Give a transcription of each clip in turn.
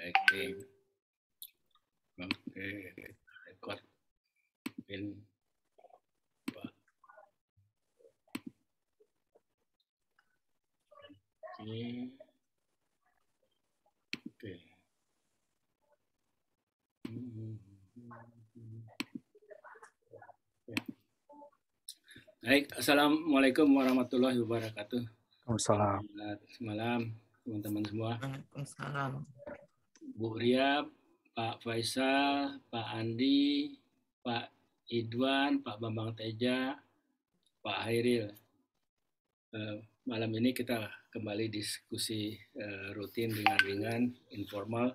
Oke, oke, record pin. Oke. Baik, assalamualaikum warahmatullahi wabarakatuh. Waalaikumsalam. Selamat malam teman-teman semua. Waalaikumsalam. Bu Ria, Pak Faisal, Pak Andi, Pak Idwan, Pak Bambang Teja, Pak Hairil. Malam ini kita kembali diskusi rutin ringan-ringan, informal.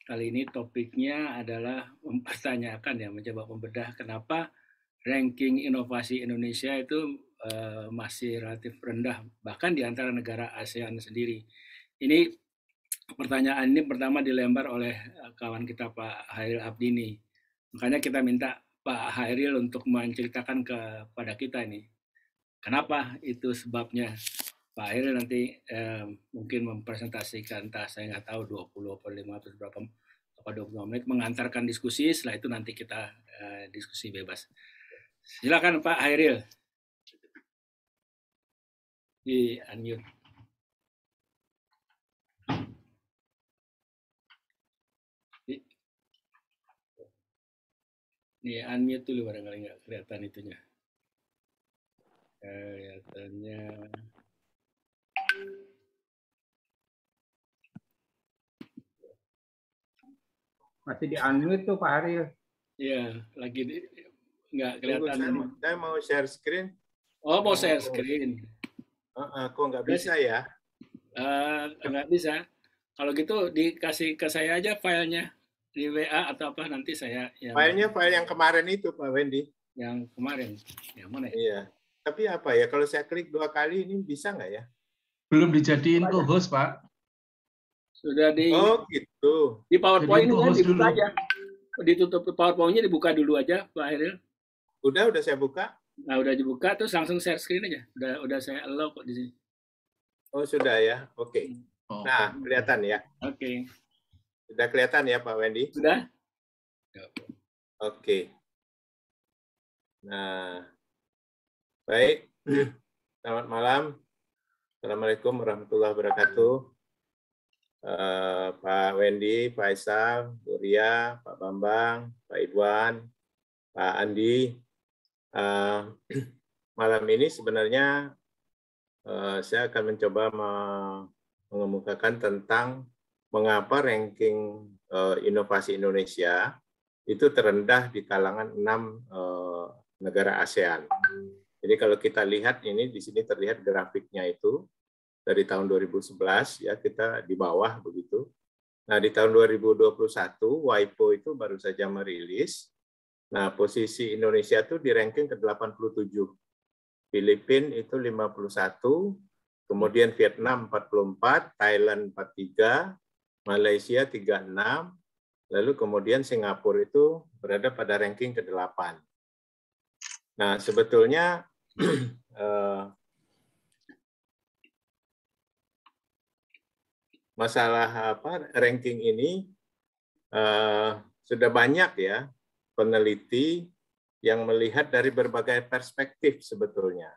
Kali ini topiknya adalah mempertanyakan ya, mencoba membedah kenapa ranking inovasi Indonesia itu masih relatif rendah, bahkan di antara negara ASEAN sendiri. Ini pertanyaan ini pertama dilempar oleh kawan kita Pak Hairil Abdini. Makanya kita minta Pak Hairil untuk menceritakan kepada kita ini. Kenapa itu sebabnya? Pak Hairil nanti mungkin mempresentasikan, entah saya nggak tahu 20 atau 5 atau berapa, apa 20 menit mengantarkan diskusi, setelah itu nanti kita diskusi bebas. Silakan Pak Hairil. Di unmute. Nih unmute dulu barangkali nggak kelihatan itunya. Kelihatannya. Masih di unmute tuh Pak Hairil. Iya, lagi nggak kelihatan. Saya mau share screen. Oh, mau share screen. Kok nggak bisa ya? Nggak bisa. Kalau gitu dikasih ke saya aja filenya di WA atau apa, nanti saya. Filenya file yang kemarin itu Pak Wendy. Yang kemarin. Yang mana ya? Iya. Tapi apa ya, kalau saya klik 2 kali ini bisa nggak ya? Belum dijadiin co-host, Pak. Sudah di. Oh gitu. Di PowerPoint kan dibuka dulu. aja. Ditutup PowerPoint-nya, dibuka dulu aja Pak Hairil. Udah saya buka. Nah, udah dibuka terus langsung share screen aja. Udah saya allow kok di sini. Oh sudah ya. Oke. Nah, kelihatan ya. Oke. Sudah kelihatan ya Pak Wendy? Sudah? Oke. Nah, baik. Selamat malam. Assalamualaikum warahmatullahi wabarakatuh. Pak Wendy, Pak Faisal, Bu Ria, Pak Bambang, Pak Idwan, Pak Andi. Malam ini sebenarnya saya akan mencoba mengemukakan tentang mengapa ranking inovasi Indonesia itu terendah di kalangan 6 negara ASEAN. Jadi kalau kita lihat ini, di sini terlihat grafiknya itu dari tahun 2011 ya, kita di bawah begitu. Nah, di tahun 2021 WIPO itu baru saja merilis. Nah, posisi Indonesia itu di ranking ke-87. Filipina itu 51, kemudian Vietnam 44, Thailand 43, Malaysia 36, lalu kemudian Singapura itu berada pada ranking ke-8. Nah, sebetulnya masalah ranking ini sudah banyak ya peneliti yang melihat dari berbagai perspektif sebetulnya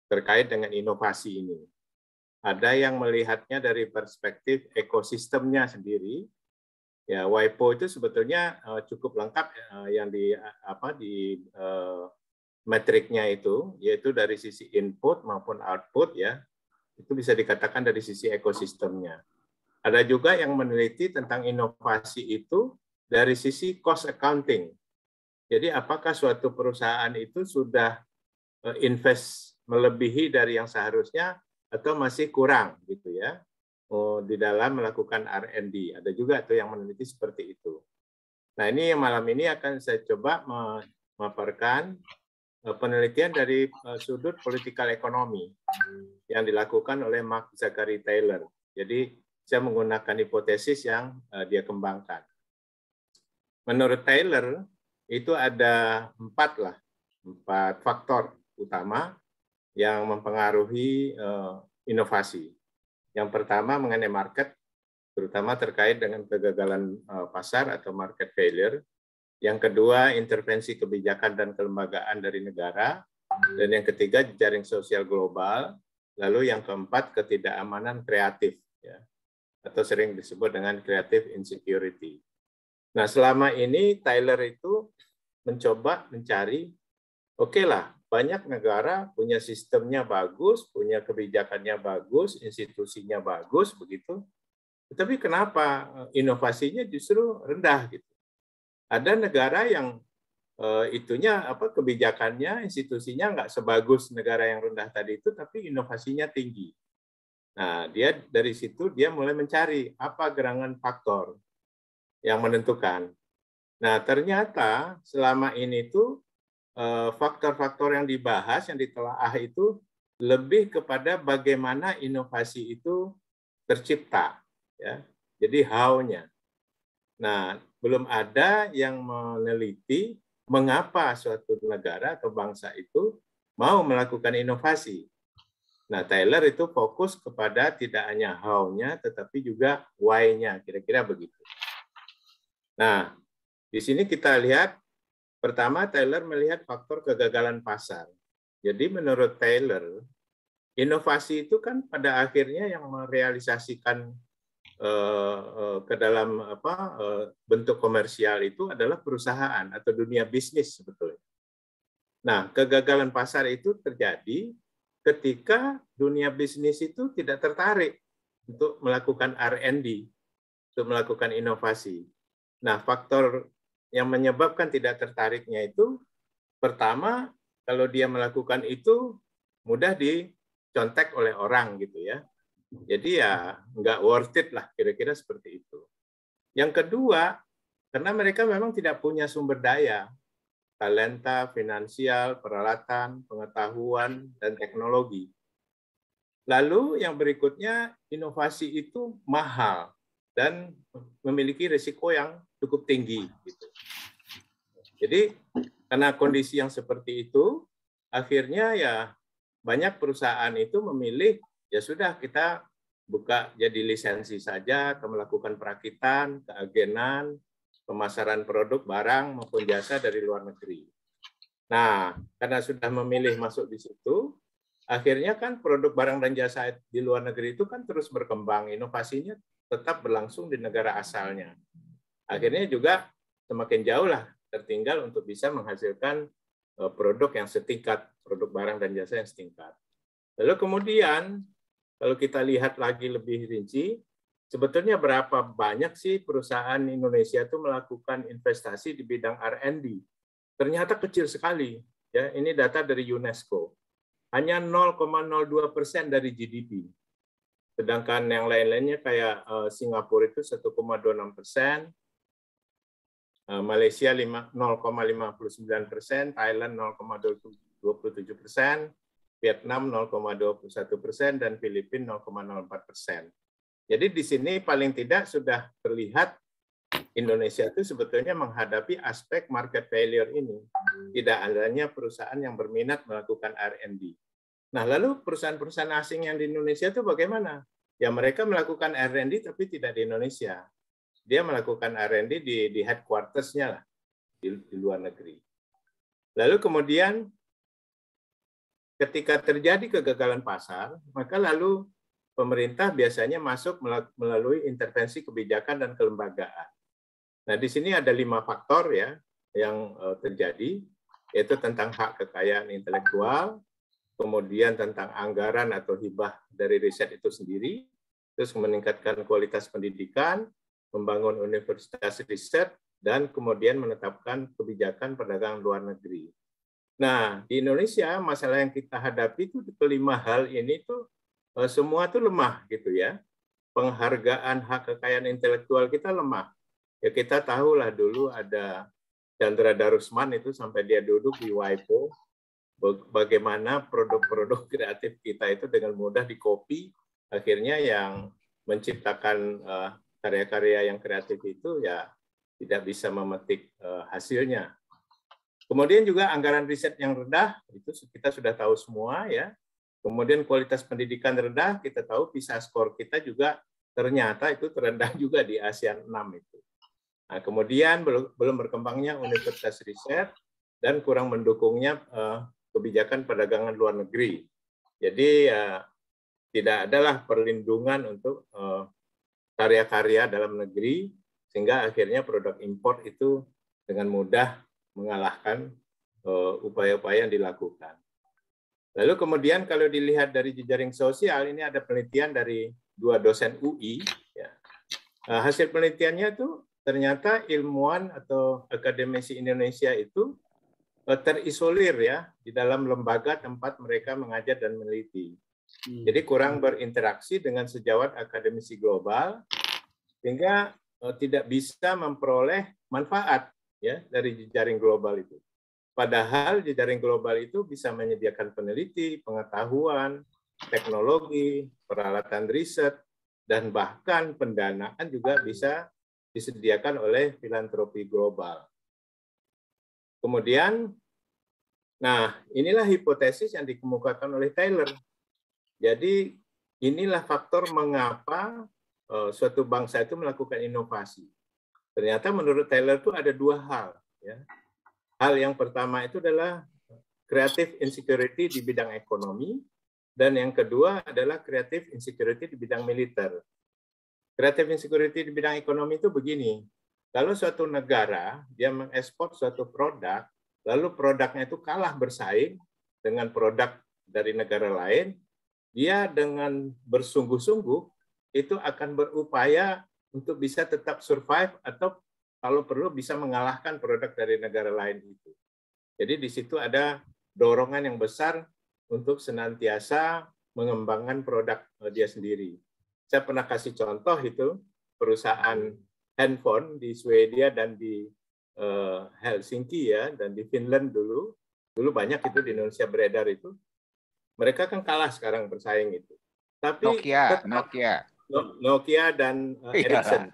terkait dengan inovasi ini. Ada yang melihatnya dari perspektif ekosistemnya sendiri. Ya, WIPO itu sebetulnya cukup lengkap yang di metriknya itu, yaitu dari sisi input maupun output ya. Itu bisa dikatakan dari sisi ekosistemnya. Ada juga yang meneliti tentang inovasi itu dari sisi cost accounting. Jadi apakah suatu perusahaan itu sudah invest melebihi dari yang seharusnya atau masih kurang gitu ya di dalam melakukan R&D. Ada juga tuh yang meneliti seperti itu. Nah, ini malam ini akan saya coba memaparkan penelitian dari sudut political economy yang dilakukan oleh Mark Zachary Taylor. Jadi saya menggunakan hipotesis yang dia kembangkan. Menurut Taylor itu ada 4 faktor utama yang mempengaruhi inovasi. Yang pertama mengenai market, terutama terkait dengan kegagalan pasar atau market failure. Yang kedua, intervensi kebijakan dan kelembagaan dari negara. Dan yang ketiga, jejaring sosial global. Lalu yang keempat, ketidakamanan kreatif, ya, atau sering disebut dengan creative insecurity. Nah, selama ini Tyler itu mencoba mencari, oke lah, banyak negara punya sistemnya bagus, punya kebijakannya bagus, institusinya bagus, begitu. Tetapi kenapa inovasinya justru rendah gitu? Ada negara yang itunya kebijakannya, institusinya nggak sebagus negara yang rendah tadi itu, tapi inovasinya tinggi. Nah, dia dari situ dia mulai mencari apa gerangan faktor yang menentukan. Nah, ternyata selama ini tuh faktor-faktor yang dibahas, yang ditelaah itu lebih kepada bagaimana inovasi itu tercipta, ya. Jadi how-nya. Nah, belum ada yang meneliti mengapa suatu negara atau bangsa itu mau melakukan inovasi. Nah, Tyler itu fokus kepada tidak hanya how-nya, tetapi juga why-nya, kira-kira begitu. Nah, di sini kita lihat, pertama Tyler melihat faktor kegagalan pasar. Jadi menurut Tyler, inovasi itu kan pada akhirnya yang merealisasikan ke dalam bentuk komersial itu adalah perusahaan atau dunia bisnis sebetulnya. Nah, kegagalan pasar itu terjadi ketika dunia bisnis itu tidak tertarik untuk melakukan R&D, untuk melakukan inovasi. Nah, faktor yang menyebabkan tidak tertariknya itu, pertama, kalau dia melakukan itu mudah dicontek oleh orang gitu ya. Jadi ya nggak worth it lah, kira-kira seperti itu. Yang kedua, karena mereka memang tidak punya sumber daya, talenta, finansial, peralatan, pengetahuan, dan teknologi. Lalu yang berikutnya, inovasi itu mahal dan memiliki risiko yang cukup tinggi. Gitu. Jadi karena kondisi yang seperti itu, akhirnya ya banyak perusahaan itu memilih, ya sudah kita buka jadi lisensi saja atau melakukan perakitan, keagenan, pemasaran produk, barang maupun jasa dari luar negeri. Nah, karena sudah memilih masuk di situ, akhirnya kan produk barang dan jasa di luar negeri itu kan terus berkembang, inovasinya tetap berlangsung di negara asalnya. Akhirnya juga semakin jauh lah tertinggal untuk bisa menghasilkan produk yang setingkat, produk barang dan jasa yang setingkat. Lalu kemudian, kalau kita lihat lagi lebih rinci, sebetulnya berapa banyak sih perusahaan Indonesia itu melakukan investasi di bidang R&D? Ternyata kecil sekali. Ya, ini data dari UNESCO. Hanya 0,02% dari GDP. Sedangkan yang lain-lainnya kayak Singapura itu 1,26%, Malaysia 0,59%, Thailand 0,27%, Vietnam 0,21%, dan Filipina 0,04%. Jadi di sini paling tidak sudah terlihat Indonesia itu sebetulnya menghadapi aspek market failure ini. Tidak adanya perusahaan yang berminat melakukan R&D. Nah, lalu perusahaan-perusahaan asing yang di Indonesia itu bagaimana? Ya mereka melakukan R&D tapi tidak di Indonesia. Dia melakukan R&D di headquarters-nya lah, di luar negeri. Lalu kemudian ketika terjadi kegagalan pasar, maka lalu pemerintah biasanya masuk melalui intervensi kebijakan dan kelembagaan. Nah, di sini ada 5 faktor ya yang terjadi, yaitu tentang hak kekayaan intelektual, kemudian tentang anggaran atau hibah dari riset itu sendiri, terus meningkatkan kualitas pendidikan, membangun universitas riset, dan kemudian menetapkan kebijakan perdagangan luar negeri. Nah, di Indonesia masalah yang kita hadapi itu kelima hal ini tuh semua tuh lemah gitu ya. Penghargaan hak kekayaan intelektual kita lemah. Ya kita tahulah dulu ada Chandra Darusman itu sampai dia duduk di WIPO, bagaimana produk-produk kreatif kita itu dengan mudah di-copy, akhirnya yang menciptakan karya-karya yang kreatif itu ya tidak bisa memetik hasilnya. Kemudian juga anggaran riset yang rendah, itu kita sudah tahu semua ya. Kemudian kualitas pendidikan rendah, kita tahu PISA skor kita juga ternyata itu terendah juga di ASEAN 6 itu. Nah, kemudian belum berkembangnya universitas riset dan kurang mendukungnya kebijakan perdagangan luar negeri. Jadi tidak adalah perlindungan untuk karya-karya dalam negeri, sehingga akhirnya produk impor itu dengan mudah mengalahkan upaya-upaya yang dilakukan. Lalu kemudian kalau dilihat dari jejaring sosial, ini ada penelitian dari 2 dosen UI. Ya. Hasil penelitiannya itu ternyata ilmuwan atau akademisi Indonesia itu terisolir ya di dalam lembaga tempat mereka mengajar dan meneliti. Jadi kurang berinteraksi dengan sejawat akademisi global, sehingga tidak bisa memperoleh manfaat ya dari jejaring global itu. Padahal jejaring global itu bisa menyediakan peneliti, pengetahuan, teknologi, peralatan riset, dan bahkan pendanaan juga bisa disediakan oleh filantropi global. Kemudian, nah inilah hipotesis yang dikemukakan oleh Taylor. Jadi inilah faktor mengapa suatu bangsa itu melakukan inovasi. Ternyata menurut Taylor itu ada 2 hal. Ya. Hal yang pertama itu adalah creative insecurity di bidang ekonomi, dan yang kedua adalah creative insecurity di bidang militer. Creative insecurity di bidang ekonomi itu begini, kalau suatu negara dia mengekspor suatu produk, lalu produknya itu kalah bersaing dengan produk dari negara lain, dia dengan bersungguh-sungguh itu akan berupaya untuk bisa tetap survive atau kalau perlu bisa mengalahkan produk dari negara lain itu. Jadi di situ ada dorongan yang besar untuk senantiasa mengembangkan produk dia sendiri. Saya pernah kasih contoh itu perusahaan handphone di Swedia dan di Helsinki ya, dan di Finland dulu banyak itu di Indonesia beredar itu. Mereka kan kalah sekarang bersaing itu. Tapi Nokia dan Ericsson,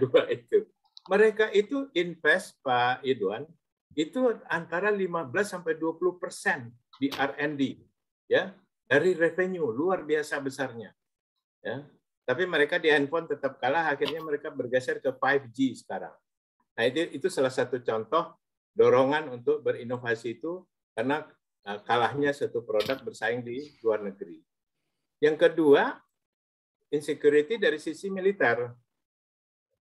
dua itu. Mereka itu invest, Pak Idwan, itu antara 15-20% di R&D, ya, dari revenue luar biasa besarnya. Ya. Tapi mereka di handphone tetap kalah, akhirnya mereka bergeser ke 5G sekarang. Nah itu salah satu contoh dorongan untuk berinovasi itu karena kalahnya suatu produk bersaing di luar negeri. Yang kedua, insecurity dari sisi militer.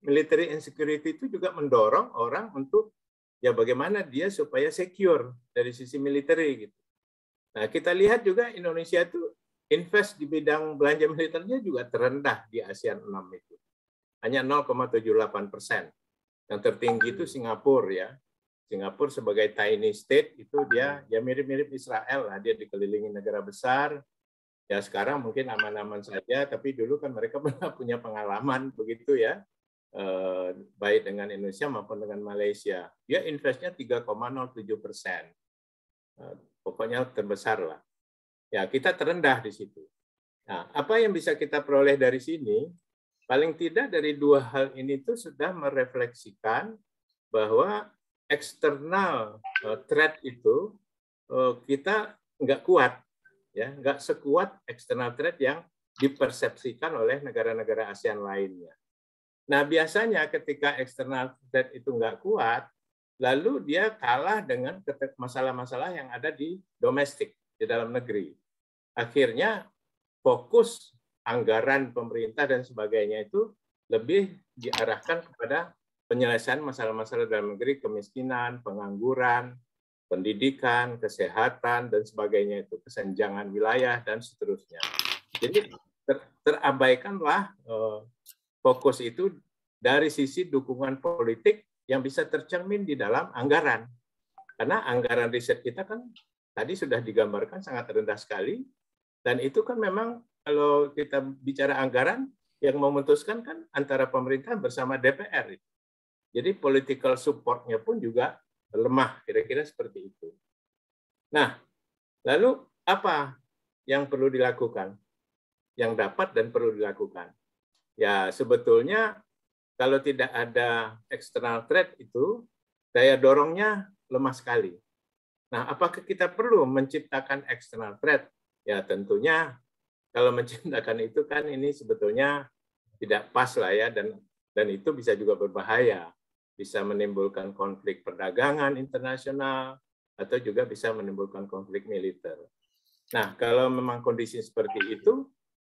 Military insecurity itu juga mendorong orang untuk ya bagaimana dia supaya secure dari sisi militer gitu. Nah, kita lihat juga Indonesia itu invest di bidang belanja militernya juga terendah di ASEAN 6 itu. Hanya 0,78%. Yang tertinggi itu Singapura ya. Singapura sebagai tiny state itu dia ya mirip-mirip Israel lah, dia dikelilingi negara besar. Ya sekarang mungkin aman-aman saja, tapi dulu kan mereka pernah punya pengalaman begitu ya. Baik dengan Indonesia maupun dengan Malaysia. Dia investnya 3,07%. Pokoknya terbesar lah. Ya, kita terendah di situ. Nah, apa yang bisa kita peroleh dari sini? Paling tidak dari 2 hal ini tuh sudah merefleksikan bahwa eksternal threat itu kita nggak kuat, ya, nggak sekuat eksternal threat yang dipersepsikan oleh negara-negara ASEAN lainnya. Nah, biasanya ketika eksternal threat itu nggak kuat, lalu dia kalah dengan masalah-masalah yang ada di domestik, di dalam negeri. Akhirnya fokus anggaran pemerintah dan sebagainya itu lebih diarahkan kepada penyelesaian masalah-masalah dalam negeri, kemiskinan, pengangguran, pendidikan, kesehatan, dan sebagainya itu, kesenjangan wilayah, dan seterusnya. Jadi terabaikanlah fokus itu dari sisi dukungan politik yang bisa tercermin di dalam anggaran. Karena anggaran riset kita kan tadi sudah digambarkan sangat rendah sekali, dan itu kan memang kalau kita bicara anggaran, yang memutuskan kan antara pemerintah bersama DPR. Jadi political support-nya pun juga lemah, kira-kira seperti itu. Nah, lalu apa yang perlu dilakukan? Yang dapat dan perlu dilakukan? Ya, sebetulnya kalau tidak ada external threat itu, daya dorongnya lemah sekali. Nah, apakah kita perlu menciptakan external threat? Ya, tentunya kalau menciptakan itu kan ini sebetulnya tidak pas lah ya, dan itu bisa juga berbahaya, bisa menimbulkan konflik perdagangan internasional atau juga bisa menimbulkan konflik militer. Nah, kalau memang kondisi seperti itu,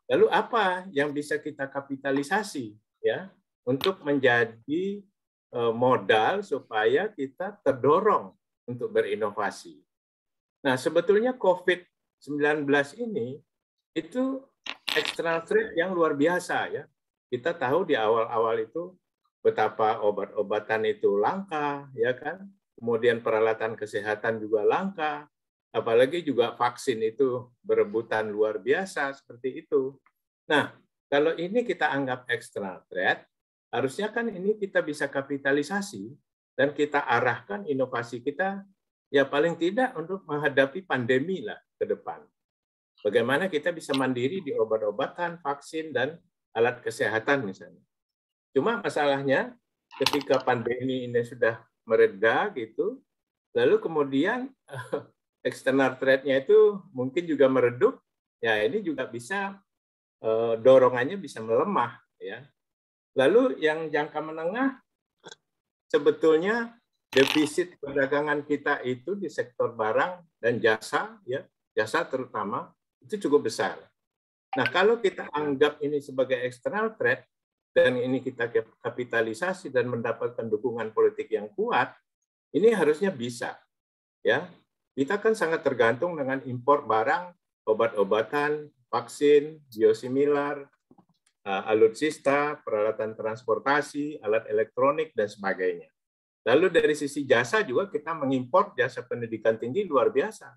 lalu apa yang bisa kita kapitalisasi ya untuk menjadi modal supaya kita terdorong untuk berinovasi. Nah, sebetulnya COVID-19 ini itu external threat yang luar biasa ya. Kita tahu di awal-awal itu betapa obat-obatan itu langka, ya kan? Kemudian peralatan kesehatan juga langka, apalagi juga vaksin itu berebutan luar biasa seperti itu. Nah, kalau ini kita anggap external threat, harusnya kan ini kita bisa kapitalisasi dan kita arahkan inovasi kita ya paling tidak untuk menghadapi pandemi lah ke depan. Bagaimana kita bisa mandiri di obat-obatan, vaksin, dan alat kesehatan misalnya. Cuma masalahnya ketika pandemi ini sudah mereda gitu, lalu kemudian external threat-nya itu mungkin juga meredup, ya ini juga bisa dorongannya bisa melemah ya. Lalu yang jangka menengah sebetulnya defisit perdagangan kita itu di sektor barang dan jasa ya, jasa terutama itu cukup besar. Nah, kalau kita anggap ini sebagai external threat dan ini kita kapitalisasi dan mendapatkan dukungan politik yang kuat, ini harusnya bisa ya. Kita kan sangat tergantung dengan impor barang, obat-obatan, vaksin, biosimilar, alutsista, peralatan transportasi, alat elektronik, dan sebagainya. Lalu dari sisi jasa juga kita mengimpor jasa pendidikan tinggi luar biasa.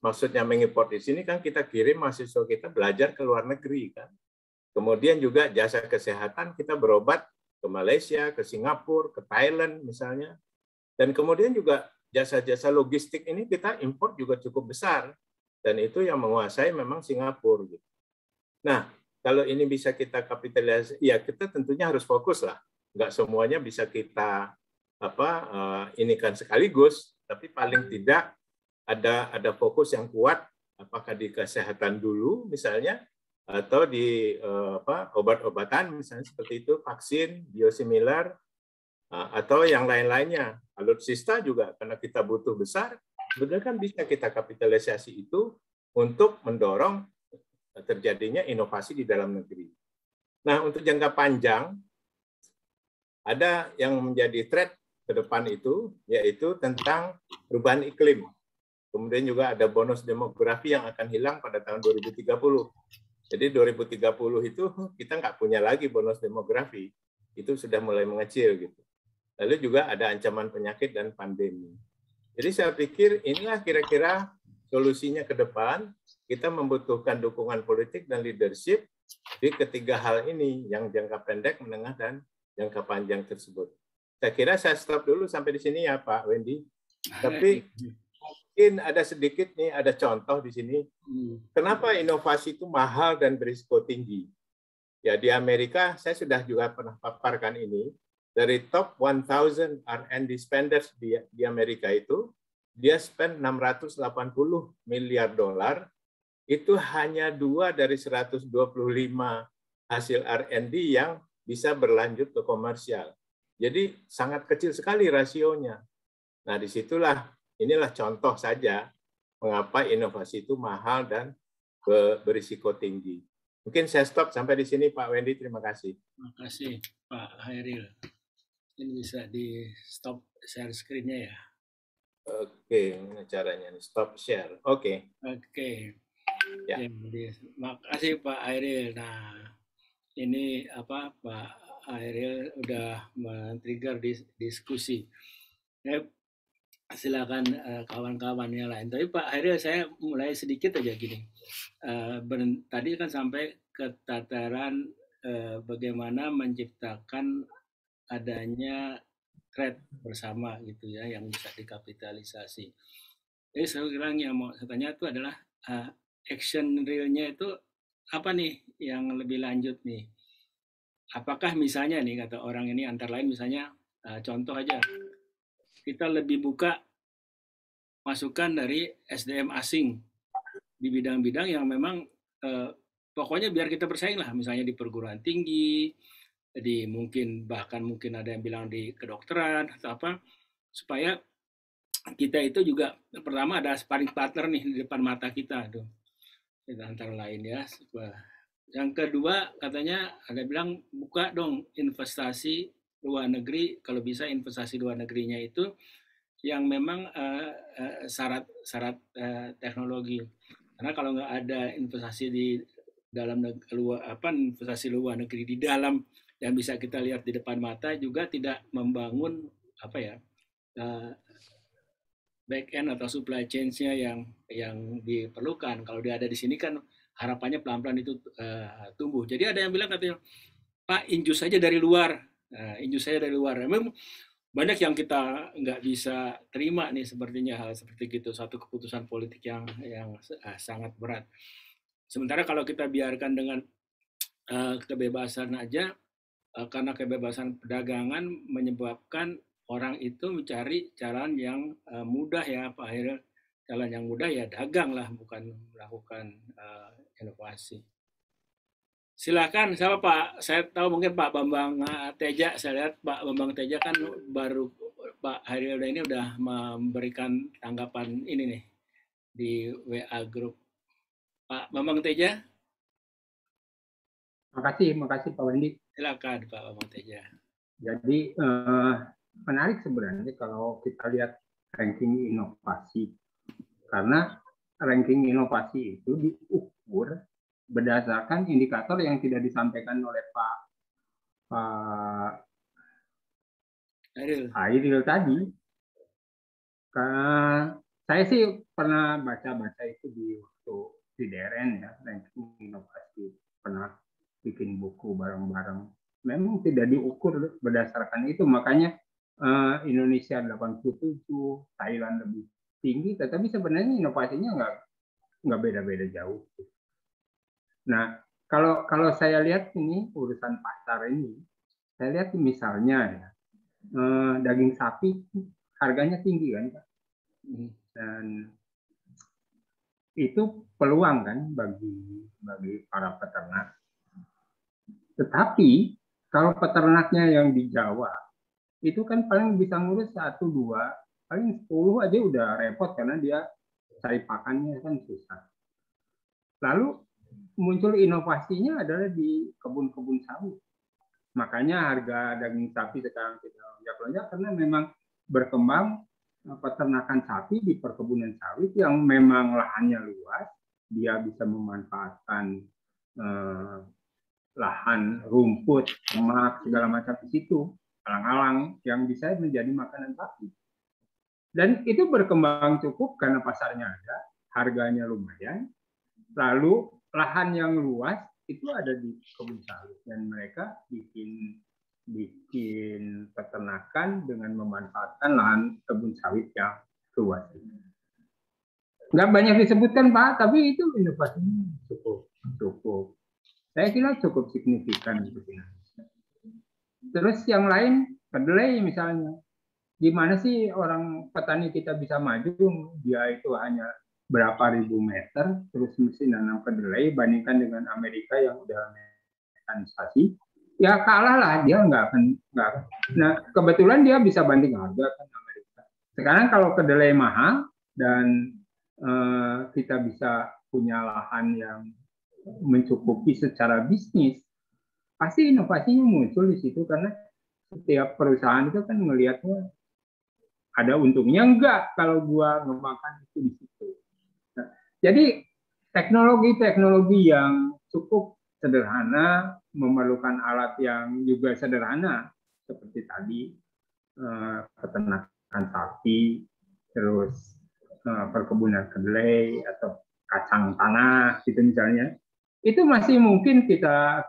Maksudnya mengimpor di sini kan kita kirim mahasiswa kita belajar ke luar negeri kan. Kemudian juga jasa kesehatan kita berobat ke Malaysia, ke Singapura, ke Thailand misalnya. Dan kemudian juga jasa-jasa logistik ini kita impor juga cukup besar. Dan itu yang menguasai memang Singapura. Gitu. Nah, kalau ini bisa kita kapitalisasi, ya kita tentunya harus fokus lah. Nggak semuanya bisa kita ini kan sekaligus, tapi paling tidak ada fokus yang kuat, apakah di kesehatan dulu misalnya, atau di obat-obatan misalnya seperti itu, vaksin, biosimilar, atau yang lain-lainnya. Alutsista juga karena kita butuh besar, sebenarnya kan bisa kita kapitalisasi itu untuk mendorong terjadinya inovasi di dalam negeri. Nah, untuk jangka panjang, ada yang menjadi threat ke depan itu, yaitu tentang perubahan iklim. Kemudian juga ada bonus demografi yang akan hilang pada tahun 2030. Jadi 2030 itu kita nggak punya lagi bonus demografi. Itu sudah mulai mengecil gitu. Lalu juga ada ancaman penyakit dan pandemi. Jadi saya pikir inilah kira-kira solusinya ke depan. Kita membutuhkan dukungan politik dan leadership di ketiga hal ini, yang jangka pendek, menengah, dan jangka panjang tersebut. Saya kira saya stop dulu sampai di sini ya Pak Wendy. Tapi mungkin ada sedikit nih, ada contoh di sini. Kenapa inovasi itu mahal dan berisiko tinggi? Ya di Amerika, saya sudah juga pernah paparkan ini. Dari top 1,000 R&D spenders di Amerika itu, dia spend 680 miliar dolar. Itu hanya 2 dari 125 hasil R&D yang bisa berlanjut ke komersial. Jadi sangat kecil sekali rasionya. Nah, inilah contoh saja mengapa inovasi itu mahal dan berisiko tinggi. Mungkin saya stop sampai di sini, Pak Wendy. Terima kasih. Terima kasih, Pak Hairil. Ini bisa di stop share screen-nya ya. Oke, ini caranya. Stop share. Oke. Oke. Ya. Terima kasih Pak Hairil. Nah, ini Pak Hairil udah men-trigger diskusi. Silakan kawan-kawan yang lain. Tapi Pak Hairil, saya mulai sedikit aja gini. Tadi kan sampai ke tataran bagaimana menciptakan adanya thread bersama gitu ya, yang bisa dikapitalisasi. Jadi sekarang yang mau saya tanya itu adalah action real-nya itu apa nih yang lebih lanjut nih? Apakah misalnya nih kata orang ini antara lain misalnya contoh aja, kita lebih buka masukan dari SDM asing di bidang-bidang yang memang pokoknya biar kita bersaing lah, misalnya di perguruan tinggi, di mungkin ada yang bilang di kedokteran atau apa, supaya kita itu juga pertama ada sparring partner nih di depan mata kita tuh, antara lain ya. Yang kedua katanya ada bilang buka dong investasi luar negeri, kalau bisa investasi luar negerinya itu yang memang syarat teknologi, karena kalau nggak ada investasi di dalam investasi luar negeri di dalam yang bisa kita lihat di depan mata juga tidak membangun back end atau supply chain-nya yang diperlukan. Kalau dia ada di sini kan harapannya pelan-pelan itu tumbuh. Jadi ada yang bilang katanya, Pak, injus saja dari luar. Injus saja dari luar. Memang banyak yang kita nggak bisa terima nih sepertinya hal seperti itu, satu keputusan politik yang sangat berat. Sementara kalau kita biarkan dengan kebebasan aja, karena kebebasan perdagangan menyebabkan orang itu mencari jalan yang mudah ya Pak Hairil. Jalan yang mudah ya dagang lah, bukan melakukan inovasi. Silakan, siapa Pak? Saya tahu mungkin Pak Bambang Teja. Saya lihat Pak Bambang Teja kan baru Pak Hairil ini udah memberikan tanggapan ini nih di WA Group. Pak Bambang Teja. Makasih Pak Wendy. Silakan Pak Bambang Teja. Jadi menarik sebenarnya kalau kita lihat ranking inovasi, karena ranking inovasi itu diukur berdasarkan indikator yang tidak disampaikan oleh Pak Hairil tadi. Saya sih pernah baca itu di waktu di DRN ya, ranking inovasi, pernah bikin buku bareng-bareng. Memang tidak diukur berdasarkan itu, makanya Indonesia 87, Thailand lebih tinggi, tetapi sebenarnya inovasinya nggak beda-beda jauh. Nah, kalau saya lihat ini urusan pasar ini, saya lihat misalnya ya, daging sapi harganya tinggi kan Pak, dan itu peluang kan bagi para peternak. Tetapi kalau peternaknya yang di Jawa, itu kan paling bisa ngurus 1, 2, paling 10 aja udah repot karena dia cari pakannya kan susah. Lalu muncul inovasinya adalah di kebun-kebun sawit. Makanya harga daging sapi sekarang tidak lonjak-lonjak karena memang berkembang peternakan sapi di perkebunan sawit yang memang lahannya luas, dia bisa memanfaatkan lahan, rumput, semak, segala macam di situ, alang-alang yang bisa menjadi makanan sapi. Dan itu berkembang cukup karena pasarnya ada, harganya lumayan, lalu lahan yang luas itu ada di kebun sawit dan mereka bikin peternakan dengan memanfaatkan lahan kebun sawit yang luas. Nggak banyak disebutkan Pak, tapi itu inovasinya cukup. Saya kira cukup signifikan. Terus yang lain, kedelai misalnya. Gimana sih orang petani kita bisa maju? Dia itu hanya berapa ribu meter, terus mesti nanam kedelai, bandingkan dengan Amerika yang udah mekanisasi. Ya kalah lah, dia nggak akan. Nah, kebetulan dia bisa banding harga kan Amerika. Sekarang kalau kedelai mahal dan kita bisa punya lahan yang mencukupi secara bisnis, pasti inovasinya muncul di situ karena setiap perusahaan itu kan melihatnya ada untungnya enggak kalau gua ngemakan itu di situ. Nah, jadi teknologi yang cukup sederhana, memerlukan alat yang juga sederhana seperti tadi peternakan sapi, terus perkebunan kedelai atau kacang tanah gitu misalnya. Itu masih mungkin kita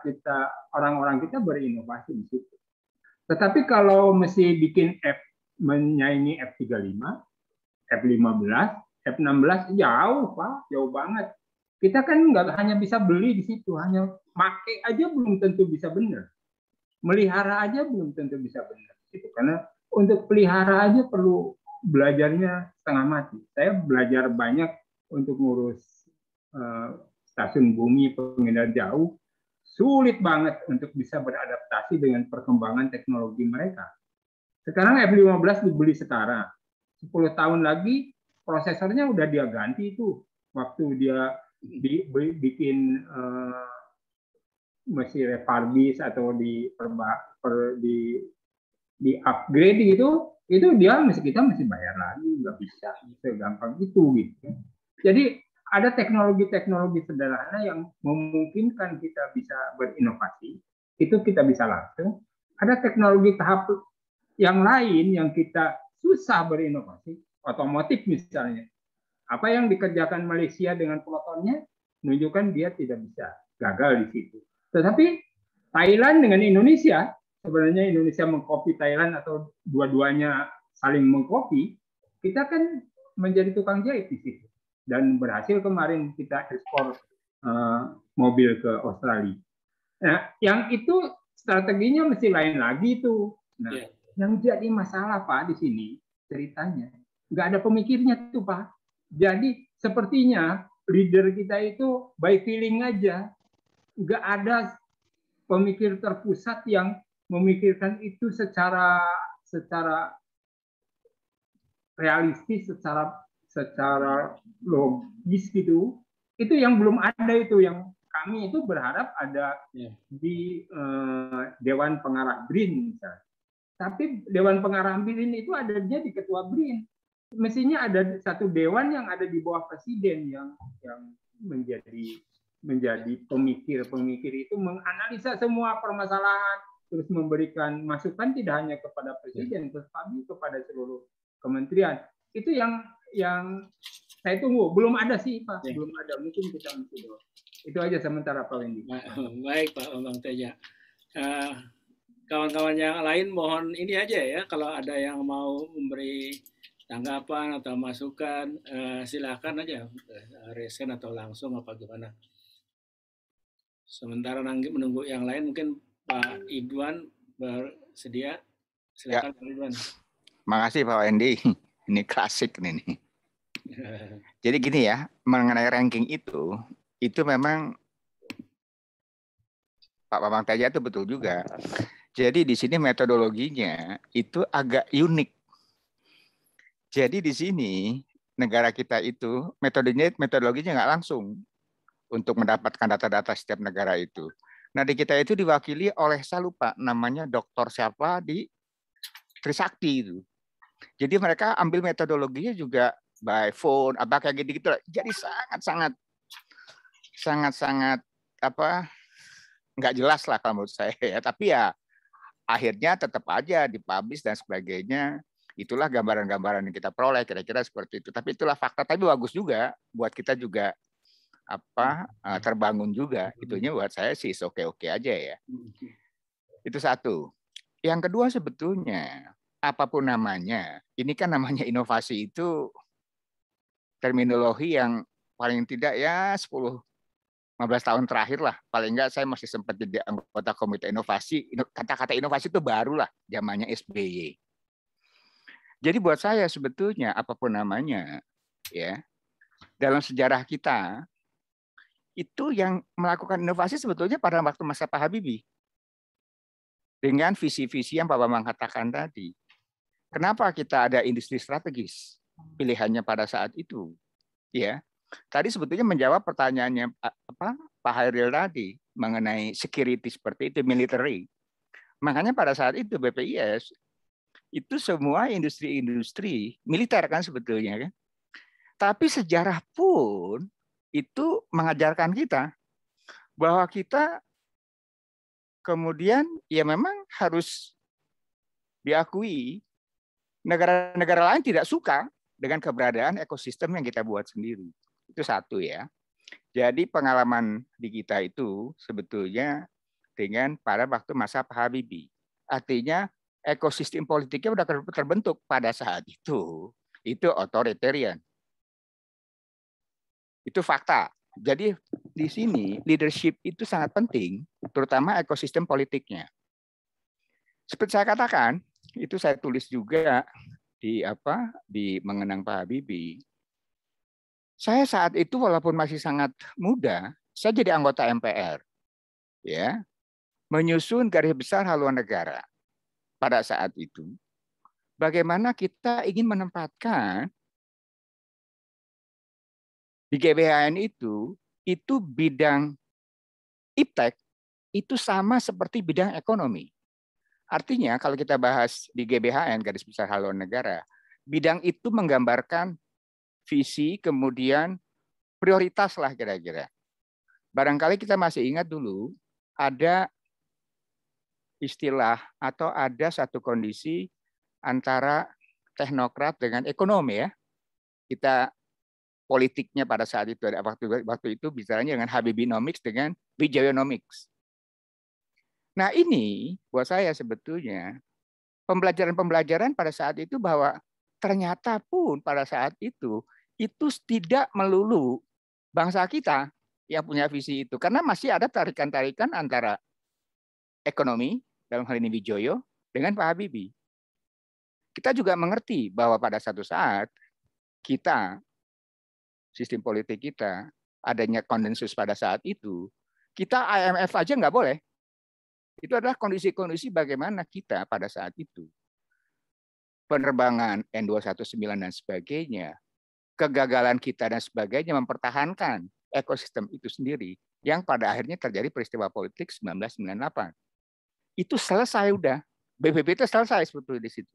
orang-orang kita berinovasi di situ. Tetapi kalau mesti bikin app menyaingi F35, F15, F16 jauh Pak, jauh banget. Kita kan nggak hanya bisa beli di situ, hanya pakai aja belum tentu bisa benar. Melihara aja belum tentu bisa benar. Gitu. Karena untuk pelihara aja perlu belajarnya setengah mati. Saya belajar banyak untuk ngurus stasiun bumi pengedar jauh, sulit banget untuk bisa beradaptasi dengan perkembangan teknologi mereka. Sekarang F-15 dibeli sekarang, 10 tahun lagi prosesornya udah dia ganti itu. Waktu dia bikin masih refurbish atau di upgrade gitu, itu dia kita masih bayar lagi, nggak bisa segampang itu gitu. Jadi ada teknologi-teknologi sederhana yang memungkinkan kita bisa berinovasi, itu kita bisa langsung. Ada teknologi tahap yang lain yang kita susah berinovasi, otomotif misalnya. Apa yang dikerjakan Malaysia dengan Protonnya menunjukkan dia tidak bisa, gagal di situ. Tetapi Thailand dengan Indonesia, sebenarnya Indonesia mengcopy Thailand atau dua-duanya saling mengcopy, kita kan menjadi tukang jahit di situ. Dan berhasil kemarin kita ekspor mobil ke Australia. Nah, yang itu strateginya mesti lain lagi itu. Nah, yang jadi masalah Pak di sini ceritanya nggak ada pemikirnya tuh Pak. Jadi sepertinya leader kita itu by feeling aja, nggak ada pemikir terpusat yang memikirkan itu secara realistis, secara logis gitu. Itu yang belum ada itu, yang kami itu berharap ada di Dewan Pengarah BRIN misalnya. Tapi Dewan Pengarah BRIN itu adanya di Ketua BRIN. Mestinya ada satu dewan yang ada di bawah presiden yang menjadi pemikir itu, menganalisa semua permasalahan, terus memberikan masukan tidak hanya kepada presiden, tetapi kepada seluruh kementerian. Itu yang saya tunggu. Belum ada sih Pak, belum ada. Mungkin kita mencoba. Itu aja sementara Pak Wendy. Baik Pak Bambang Teja. Kawan-kawan yang lain mohon ini aja ya, kalau ada yang mau memberi tanggapan atau masukan, silakan aja, resen atau langsung apa gimana. Sementara menunggu yang lain, mungkin Pak Idwan bersedia. Silakan Pak Idwan. Makasih Pak Wendy. Ini klasik nih. Jadi gini ya, mengenai ranking itu memang Pak Bambang Teja itu betul juga. Jadi di sini metodologinya itu agak unik. Jadi di sini negara kita itu metodologinya nggak langsung untuk mendapatkan data-data setiap negara itu. Nah di kita itu diwakili oleh, saya lupa namanya dokter siapa di Trisakti itu. Jadi mereka ambil metodologinya juga by phone, apa kayak gitu. Jadi sangat nggak jelas lah kalau menurut saya ya. Tapi ya akhirnya tetap aja dipublish dan sebagainya. Itulah gambaran-gambaran yang kita peroleh, kira-kira seperti itu. Tapi itulah fakta. Tapi bagus juga buat kita juga terbangun juga. Itunya buat saya sih oke-oke aja ya. Itu satu. Yang kedua sebetulnya apapun namanya, ini kan namanya inovasi itu terminologi yang paling tidak ya 10-15 tahun terakhir lah. Paling enggak saya masih sempat jadi anggota komite inovasi. Kata-kata inovasi itu barulah zamannya SBY. Jadi buat saya sebetulnya apapun namanya ya, dalam sejarah kita itu yang melakukan inovasi sebetulnya pada waktu masa Pak Habibie. Dengan visi-visi yang Pak Bambang katakan tadi. Kenapa kita ada industri strategis? Pilihannya pada saat itu. Ya. Tadi sebetulnya menjawab pertanyaannya Pak Hairil tadi mengenai security seperti itu, military. Makanya pada saat itu BPIS itu semua industri-industri militer kan sebetulnya kan. Tapi sejarah pun itu mengajarkan kita bahwa kita kemudian ya memang harus diakui negara-negara lain tidak suka dengan keberadaan ekosistem yang kita buat sendiri. Itu satu ya. Jadi pengalaman di kita itu sebetulnya dengan pada waktu masa Pak Habibie. Artinya ekosistem politiknya sudah terbentuk pada saat itu otoritarian. Itu fakta. Jadi di sini leadership itu sangat penting, terutama ekosistem politiknya. Seperti saya katakan, itu saya tulis juga di mengenang Pak Habibie. Saya saat itu walaupun masih sangat muda, saya jadi anggota MPR, ya, menyusun garis besar haluan negara pada saat itu. Bagaimana kita ingin menempatkan di GBHN itu bidang iptek itu sama seperti bidang ekonomi. Artinya kalau kita bahas di GBHN, garis besar haluan negara, bidang itu menggambarkan visi, kemudian prioritas lah kira-kira. Barangkali kita masih ingat dulu ada istilah atau ada satu kondisi antara teknokrat dengan ekonomi ya. Kita politiknya pada saat itu, waktu itu bicaranya dengan Habibinomics dengan Wijayonomics. Nah ini buat saya sebetulnya pembelajaran pada saat itu bahwa ternyata pun pada saat itu tidak melulu bangsa kita yang punya visi itu. Karena masih ada tarikan-tarikan antara ekonomi, dalam hal ini Wijoyo, dengan Pak Habibie. Kita juga mengerti bahwa pada satu saat kita, sistem politik kita, adanya konsensus pada saat itu, kita IMF aja nggak boleh. Itu adalah kondisi-kondisi bagaimana kita pada saat itu. Penerbangan N219 dan sebagainya, kegagalan kita dan sebagainya mempertahankan ekosistem itu sendiri, yang pada akhirnya terjadi peristiwa politik 1998. Itu selesai udah. BBB itu selesai sebetulnya di situ.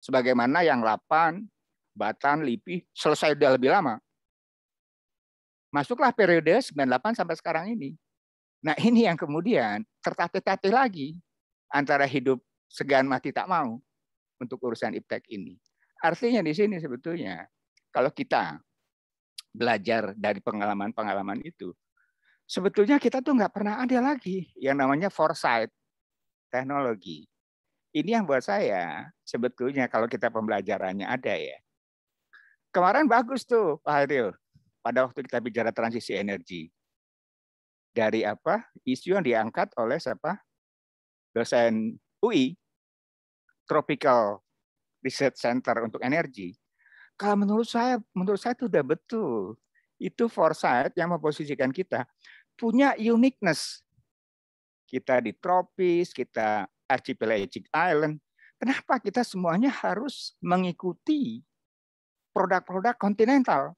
Sebagaimana yang 8, Batan, LIPI, selesai udah lebih lama. Masuklah periode 98 sampai sekarang ini. Nah ini yang kemudian tertatih-tatih lagi antara hidup segan mati tak mau untuk urusan iptek ini. Artinya di sini sebetulnya kalau kita belajar dari pengalaman-pengalaman itu, sebetulnya kita tuh nggak pernah ada lagi yang namanya foresight teknologi. Ini yang buat saya sebetulnya kalau kita pembelajarannya ada ya. Kemarin bagus tuh Pak Hairil pada waktu kita bicara transisi energi. Dari apa isu yang diangkat oleh siapa dosen UI Tropical Research Center untuk energi. Kalau menurut saya itu udah betul. Itu foresight yang memposisikan kita punya uniqueness. Kita di tropis, kita archipelagic island. Kenapa kita semuanya harus mengikuti produk-produk kontinental?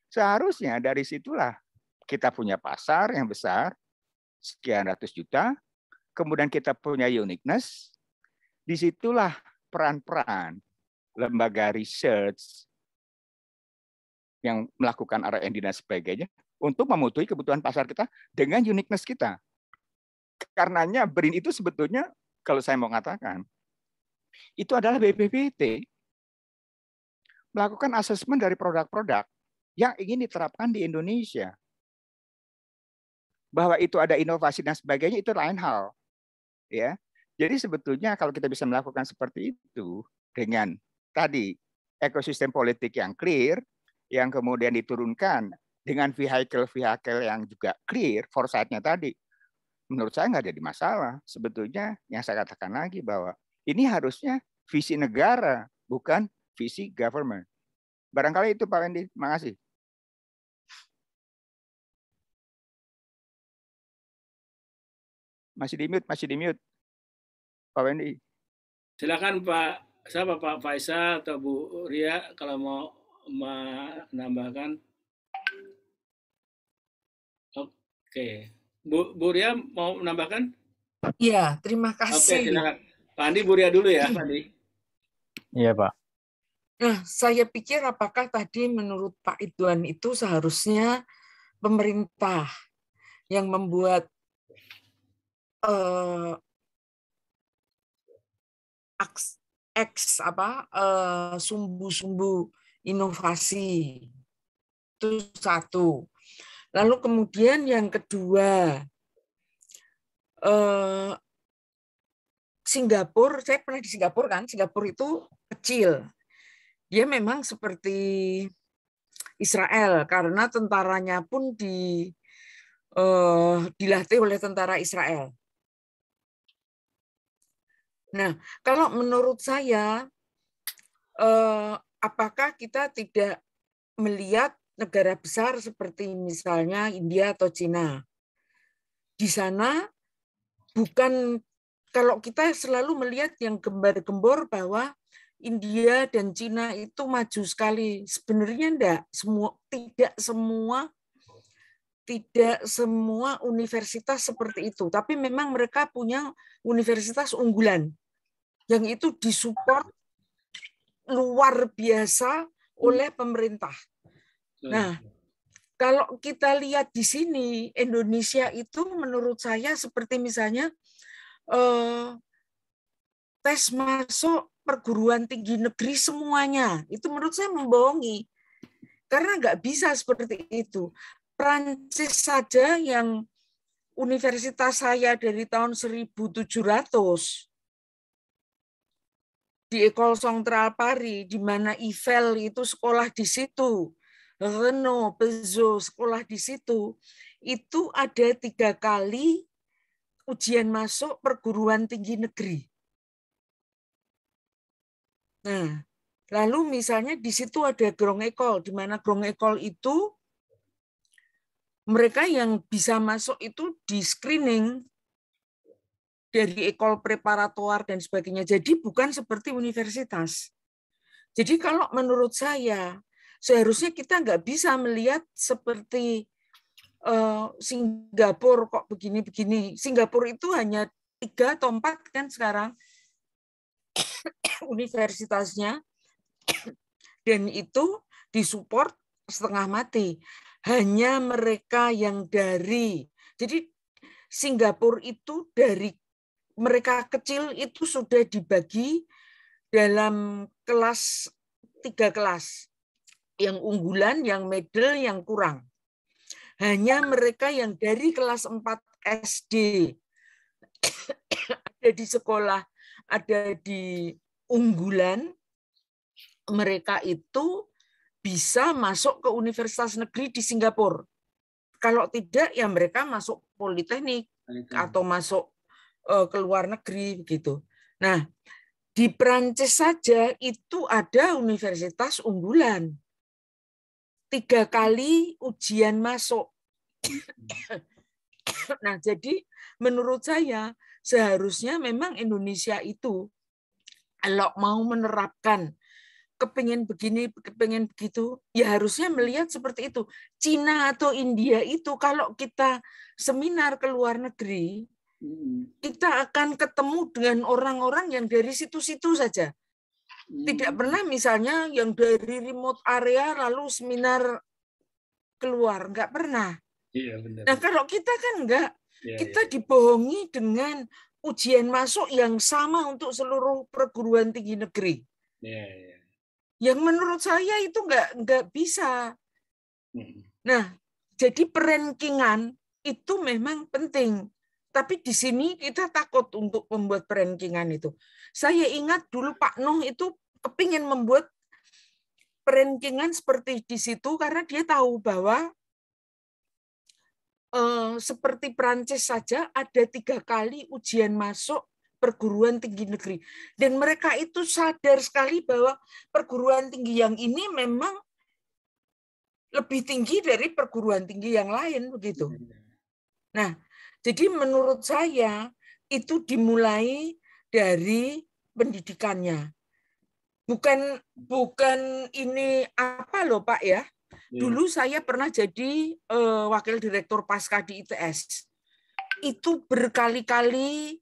Seharusnya dari situlah kita punya pasar yang besar, sekian ratus juta, kemudian kita punya uniqueness, disitulah peran-peran lembaga research yang melakukan R&D dan sebagainya untuk memenuhi kebutuhan pasar kita dengan uniqueness kita. Karenanya BRIN itu sebetulnya, kalau saya mau katakan, itu adalah BPPT melakukan asesmen dari produk-produk yang ingin diterapkan di Indonesia. Bahwa itu ada inovasi dan sebagainya itu lain hal, ya. Jadi sebetulnya kalau kita bisa melakukan seperti itu dengan tadi ekosistem politik yang clear, yang kemudian diturunkan dengan vehicle yang juga clear, foresight-nya tadi, menurut saya nggak jadi masalah. Sebetulnya yang saya katakan lagi bahwa ini harusnya visi negara, bukan visi government. Barangkali itu Pak Wendy. Terima kasih. Masih di mute. Pak Wendy. Silakan Pak, siapa Pak Faisal atau Bu Ria kalau mau menambahkan. Oke. Bu Ria mau menambahkan? Iya, terima kasih. Oke, silakan. Pak Andi, Bu Ria dulu ya, Pak Andi. Iya, Pak. Nah, saya pikir apakah tadi menurut Pak Idwan itu seharusnya pemerintah yang membuat sumbu-sumbu inovasi itu satu. Lalu kemudian yang kedua, Singapura, saya pernah di Singapura kan, Singapura itu kecil. Dia memang seperti Israel karena tentaranya pun dilatih oleh tentara Israel. Nah, kalau menurut saya, apakah kita tidak melihat negara besar seperti misalnya India atau Cina. Di sana bukan, kalau kita selalu melihat yang gembar-gembor bahwa India dan Cina itu maju sekali. Sebenarnya tidak semua universitas seperti itu, tapi memang mereka punya universitas unggulan yang itu disupport luar biasa oleh pemerintah. Nah, kalau kita lihat di sini, Indonesia itu menurut saya seperti misalnya tes masuk perguruan tinggi negeri semuanya, itu menurut saya membohongi. Karena nggak bisa seperti itu. Prancis saja yang universitas saya dari tahun 1700 di École Centrale Paris, di mana Eiffel itu sekolah di situ, Renault, Peugeot sekolah di situ, itu ada 3 kali ujian masuk perguruan tinggi negeri. Nah, lalu misalnya di situ ada Grand École, di mana Grand École itu mereka yang bisa masuk itu di screening dari ekol preparatoire dan sebagainya. Jadi bukan seperti universitas. Jadi kalau menurut saya, seharusnya kita nggak bisa melihat seperti Singapura kok begini-begini. Singapura itu hanya 3 atau 4 kan sekarang universitasnya, dan itu disupport setengah mati. Hanya mereka yang jadi Singapura itu dari mereka kecil itu sudah dibagi dalam kelas 3 kelas. Yang unggulan, yang middle, yang kurang. Hanya mereka yang dari kelas 4 SD ada di sekolah, ada di unggulan, mereka itu bisa masuk ke universitas negeri di Singapura. Kalau tidak, ya mereka masuk politeknik atau masuk ke luar negeri begitu. Nah, di Prancis saja itu ada universitas unggulan. 3 kali ujian masuk. Nah, jadi menurut saya seharusnya memang Indonesia itu kalau mau menerapkan kepingin begini, kepingin begitu, ya harusnya melihat seperti itu. Cina atau India itu kalau kita seminar ke luar negeri, kita akan ketemu dengan orang-orang yang dari situ-situ saja. Tidak pernah misalnya yang dari remote area lalu seminar keluar, nggak pernah. Iya, benar. Nah, kalau kita kan enggak, kita dibohongi dengan ujian masuk yang sama untuk seluruh perguruan tinggi negeri. Iya. Yang menurut saya itu nggak bisa. Nah, jadi perankingan itu memang penting. Tapi di sini kita takut untuk membuat perankingan itu. Saya ingat dulu Pak Nuh itu kepingin membuat perankingan seperti di situ karena dia tahu bahwa seperti Prancis saja ada 3 kali ujian masuk perguruan tinggi negeri. Dan mereka itu sadar sekali bahwa perguruan tinggi yang ini memang lebih tinggi dari perguruan tinggi yang lain begitu. Nah, jadi menurut saya itu dimulai dari pendidikannya. Bukan ini apa loh Pak ya. Dulu saya pernah jadi wakil direktur Pasca di ITS. Itu berkali-kali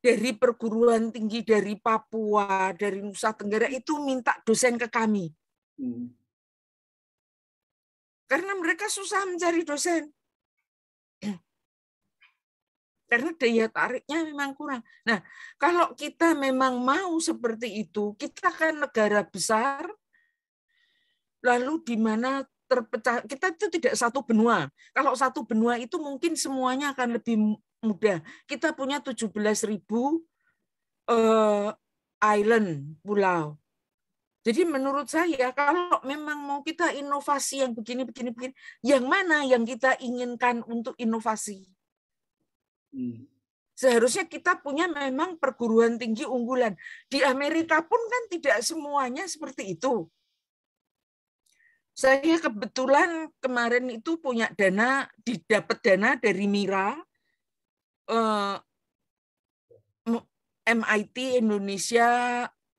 dari perguruan tinggi dari Papua, dari Nusa Tenggara itu minta dosen ke kami. Karena mereka susah mencari dosen. Karena daya tariknya memang kurang. Nah, kalau kita memang mau seperti itu, kita kan negara besar, lalu di mana terpecah, kita itu tidak satu benua. Kalau satu benua itu mungkin semuanya akan lebih mudah. Kita punya 17.000 island, pulau. Jadi menurut saya kalau memang mau kita inovasi yang begini, yang mana yang kita inginkan untuk inovasi? Seharusnya kita punya memang perguruan tinggi unggulan. Di Amerika pun kan tidak semuanya seperti itu. Saya kebetulan kemarin itu punya dana, didapat dana dari MIRA, MIT Indonesia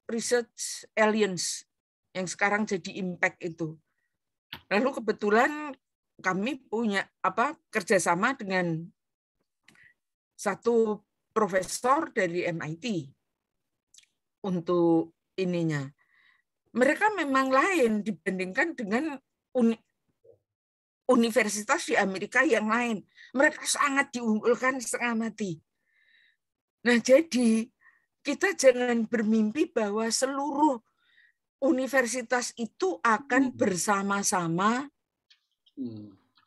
Research Alliance, yang sekarang jadi Impact itu. Lalu kebetulan kami punya kerjasama dengan satu profesor dari MIT untuk ininya. Mereka memang lain dibandingkan dengan universitas di Amerika yang lain. Mereka sangat diunggulkan setengah mati. Nah, jadi kita jangan bermimpi bahwa seluruh universitas itu akan bersama-sama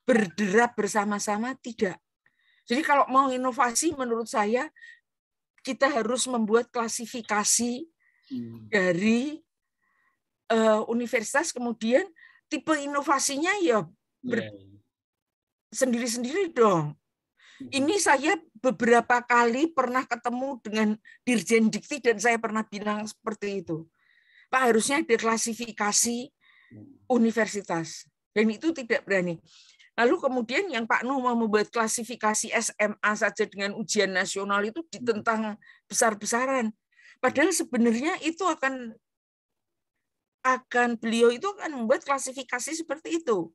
berderap bersama-sama, tidak. Jadi kalau mau inovasi, menurut saya kita harus membuat klasifikasi dari universitas, kemudian tipe inovasinya ya sendiri-sendiri dong. Ini saya beberapa kali pernah ketemu dengan Dirjen Dikti dan saya pernah bilang seperti itu. Pak, harusnya ada klasifikasi universitas. Dan itu tidak berani. Lalu kemudian yang Pak Nuh mau membuat klasifikasi SMA saja dengan ujian nasional itu ditentang besar-besaran. Padahal sebenarnya itu akan beliau itu akan membuat klasifikasi seperti itu.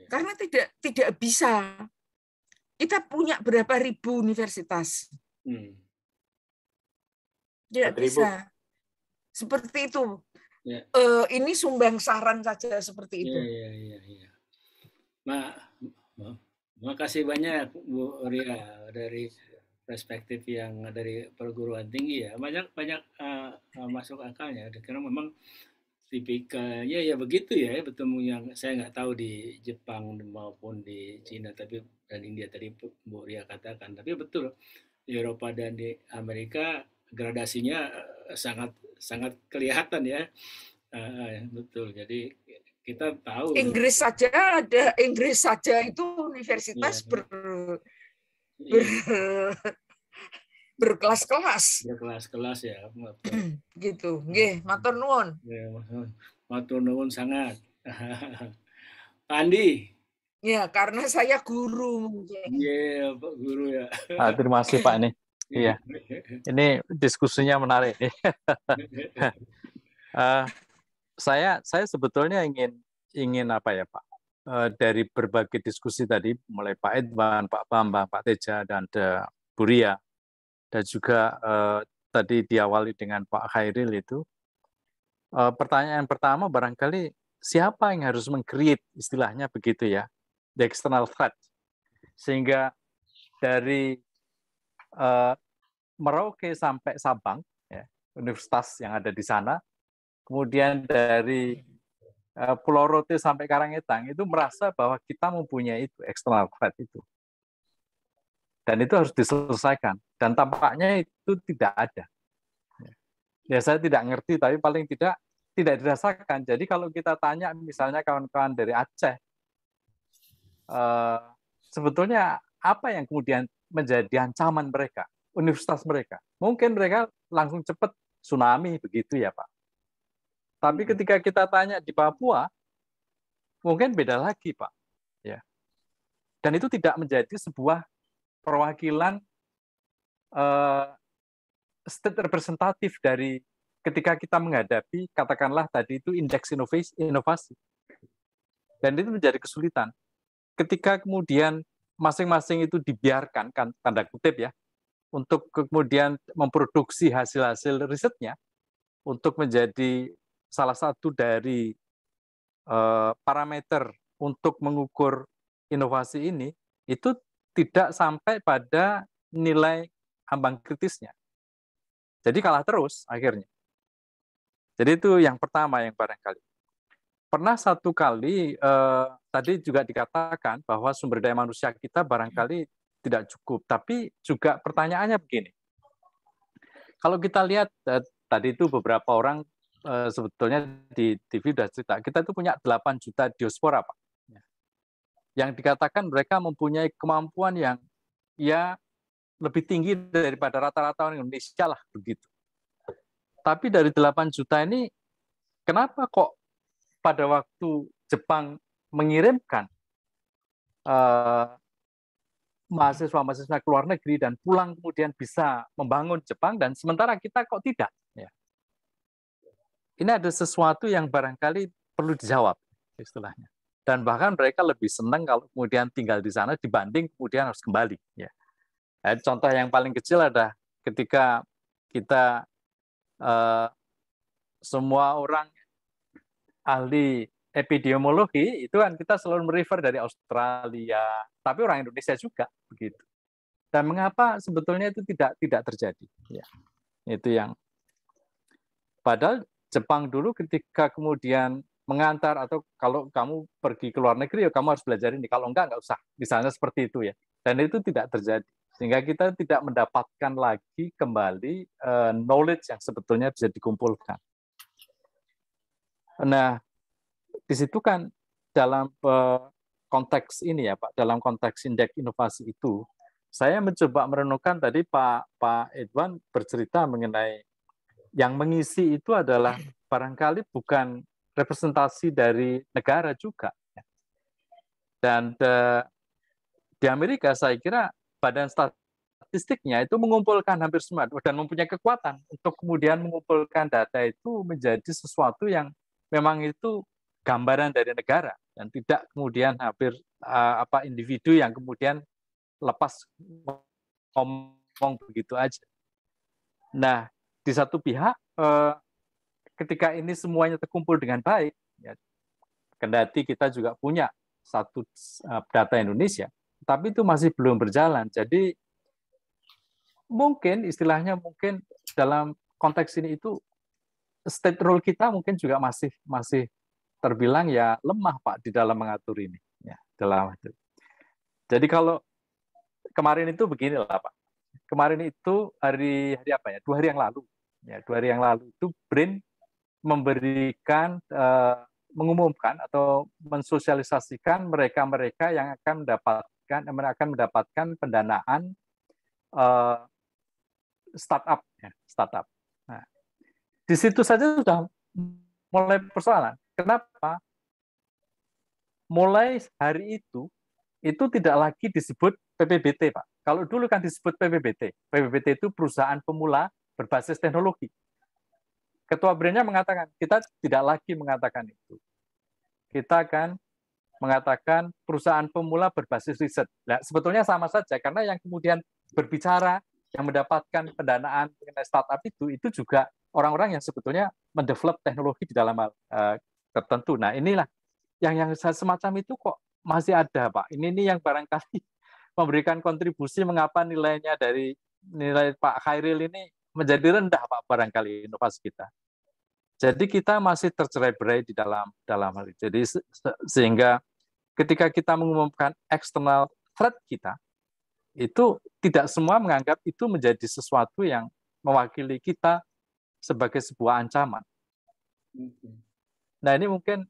Karena tidak bisa. Kita punya berapa ribu universitas. Tidak bisa. Seperti itu. Ya. Ini sumbang saran saja seperti itu. Makasih banyak Bu Ria dari perspektif yang dari perguruan tinggi ya. Banyak masuk akalnya. Karena memang tipikalnya ya begitu ya, bertemu yang saya nggak tahu di Jepang maupun di Cina dan India tadi Bu Ria katakan. Tapi betul di Eropa dan di Amerika gradasinya sangat kelihatan ya. Betul. Jadi kita tahu Inggris saja itu universitas berkelas-kelas. Berkelas-kelas ya. Gitu. Nggih, matur nuwun. Matur nuwun sangat. Pak Andi. Ya, karena saya guru mungkin. Iya, Pak Guru ya. Terima kasih Pak nih. Iya. Ini diskusinya menarik. Saya sebetulnya ingin apa ya Pak, dari berbagai diskusi tadi, mulai Pak Edwan, Pak Bambang, Pak Teja, dan Bu Ria, dan juga tadi diawali dengan Pak Khairil itu, pertanyaan pertama barangkali siapa yang harus meng-create, istilahnya begitu ya, the external threat, sehingga dari Merauke sampai Sabang, ya, universitas yang ada di sana, kemudian dari Pulau Rote sampai Karangetang itu merasa bahwa kita mempunyai itu external threat itu, dan itu harus diselesaikan. Dan tampaknya itu tidak ada. Ya saya tidak ngerti, tapi paling tidak dirasakan. Jadi kalau kita tanya misalnya kawan-kawan dari Aceh, sebetulnya apa yang kemudian menjadi ancaman mereka, universitas mereka? Mungkin mereka langsung cepat tsunami begitu ya Pak. Tapi ketika kita tanya di Papua, mungkin beda lagi, Pak. Ya. Dan itu tidak menjadi sebuah perwakilan state representatif dari ketika kita menghadapi, katakanlah tadi itu indeks inovasi. Dan itu menjadi kesulitan. Ketika kemudian masing-masing itu dibiarkan, tanda kutip ya, untuk kemudian memproduksi hasil-hasil risetnya, untuk menjadi salah satu dari parameter untuk mengukur inovasi ini, itu tidak sampai pada nilai ambang kritisnya. Jadi kalah terus akhirnya. Jadi itu yang pertama yang barangkali. Pernah satu kali, tadi juga dikatakan bahwa sumber daya manusia kita barangkali tidak cukup. Tapi juga pertanyaannya begini. Kalau kita lihat, tadi itu beberapa orang sebetulnya di TV sudah cerita, kita itu punya 8 juta diaspora, Pak. Yang dikatakan mereka mempunyai kemampuan yang ya lebih tinggi daripada rata-rata orang Indonesia lah begitu. Tapi dari 8 juta ini, kenapa kok pada waktu Jepang mengirimkan mahasiswa-mahasiswa ke luar negeri dan pulang kemudian bisa membangun Jepang, dan sementara kita kok tidak. Ya. Ini ada sesuatu yang barangkali perlu dijawab istilahnya. Dan bahkan mereka lebih senang kalau kemudian tinggal di sana dibanding kemudian harus kembali. Ya. Contoh yang paling kecil ada ketika kita semua orang ahli epidemiologi itu kan kita selalu merefer dari Australia, tapi orang Indonesia juga begitu. Dan mengapa sebetulnya itu tidak terjadi? Ya, itu yang padahal Jepang dulu ketika kemudian mengantar, atau kalau kamu pergi ke luar negeri ya kamu harus belajar ini, kalau enggak usah, misalnya seperti itu ya. Dan itu tidak terjadi, sehingga kita tidak mendapatkan lagi kembali knowledge yang sebetulnya bisa dikumpulkan. Nah, di situ kan dalam konteks ini ya Pak, dalam konteks indeks inovasi itu, saya mencoba merenungkan tadi Pak Edwan bercerita mengenai yang mengisi itu adalah barangkali bukan representasi dari negara juga. Dan di Amerika saya kira badan statistiknya itu mengumpulkan hampir semua dan mempunyai kekuatan untuk kemudian mengumpulkan data itu menjadi sesuatu yang memang itu gambaran dari negara dan tidak kemudian hampir individu yang kemudian lepas ngomong begitu aja. Nah, di satu pihak ketika ini semuanya terkumpul dengan baik, ya, kendati kita juga punya satu data Indonesia, tapi itu masih belum berjalan. Jadi mungkin istilahnya mungkin dalam konteks ini itu state role kita mungkin juga masih terbilang ya lemah Pak di dalam mengatur ini. Ya, dalam itu. Jadi kalau kemarin itu beginilah Pak. Kemarin itu hari apa ya? 2 hari yang lalu. Ya, 2 hari yang lalu itu BRIN memberikan mengumumkan atau mensosialisasikan mereka-mereka yang akan mendapatkan pendanaan startup. Nah, di situ saja sudah mulai persoalan. Kenapa? Mulai hari itu tidak lagi disebut PPBT, Pak. Kalau dulu kan disebut PPBT. PPBT itu perusahaan pemula berbasis teknologi. Ketua BRIN-nya mengatakan, kita tidak lagi mengatakan itu. Kita akan mengatakan perusahaan pemula berbasis riset. Nah, sebetulnya sama saja, karena yang kemudian berbicara, yang mendapatkan pendanaan mengenai startup itu juga orang-orang yang sebetulnya mendevelop teknologi di dalam hal tertentu. Nah, inilah yang semacam itu kok masih ada, Pak. Ini yang barangkali memberikan kontribusi mengapa nilainya dari nilai Pak Khairil ini menjadi rendah, Pak, barangkali inovasi kita. Jadi kita masih tercerai-berai di dalam hal itu. Jadi sehingga ketika kita mengumumkan external threat kita, itu tidak semua menganggap itu menjadi sesuatu yang mewakili kita sebagai sebuah ancaman. Nah ini mungkin,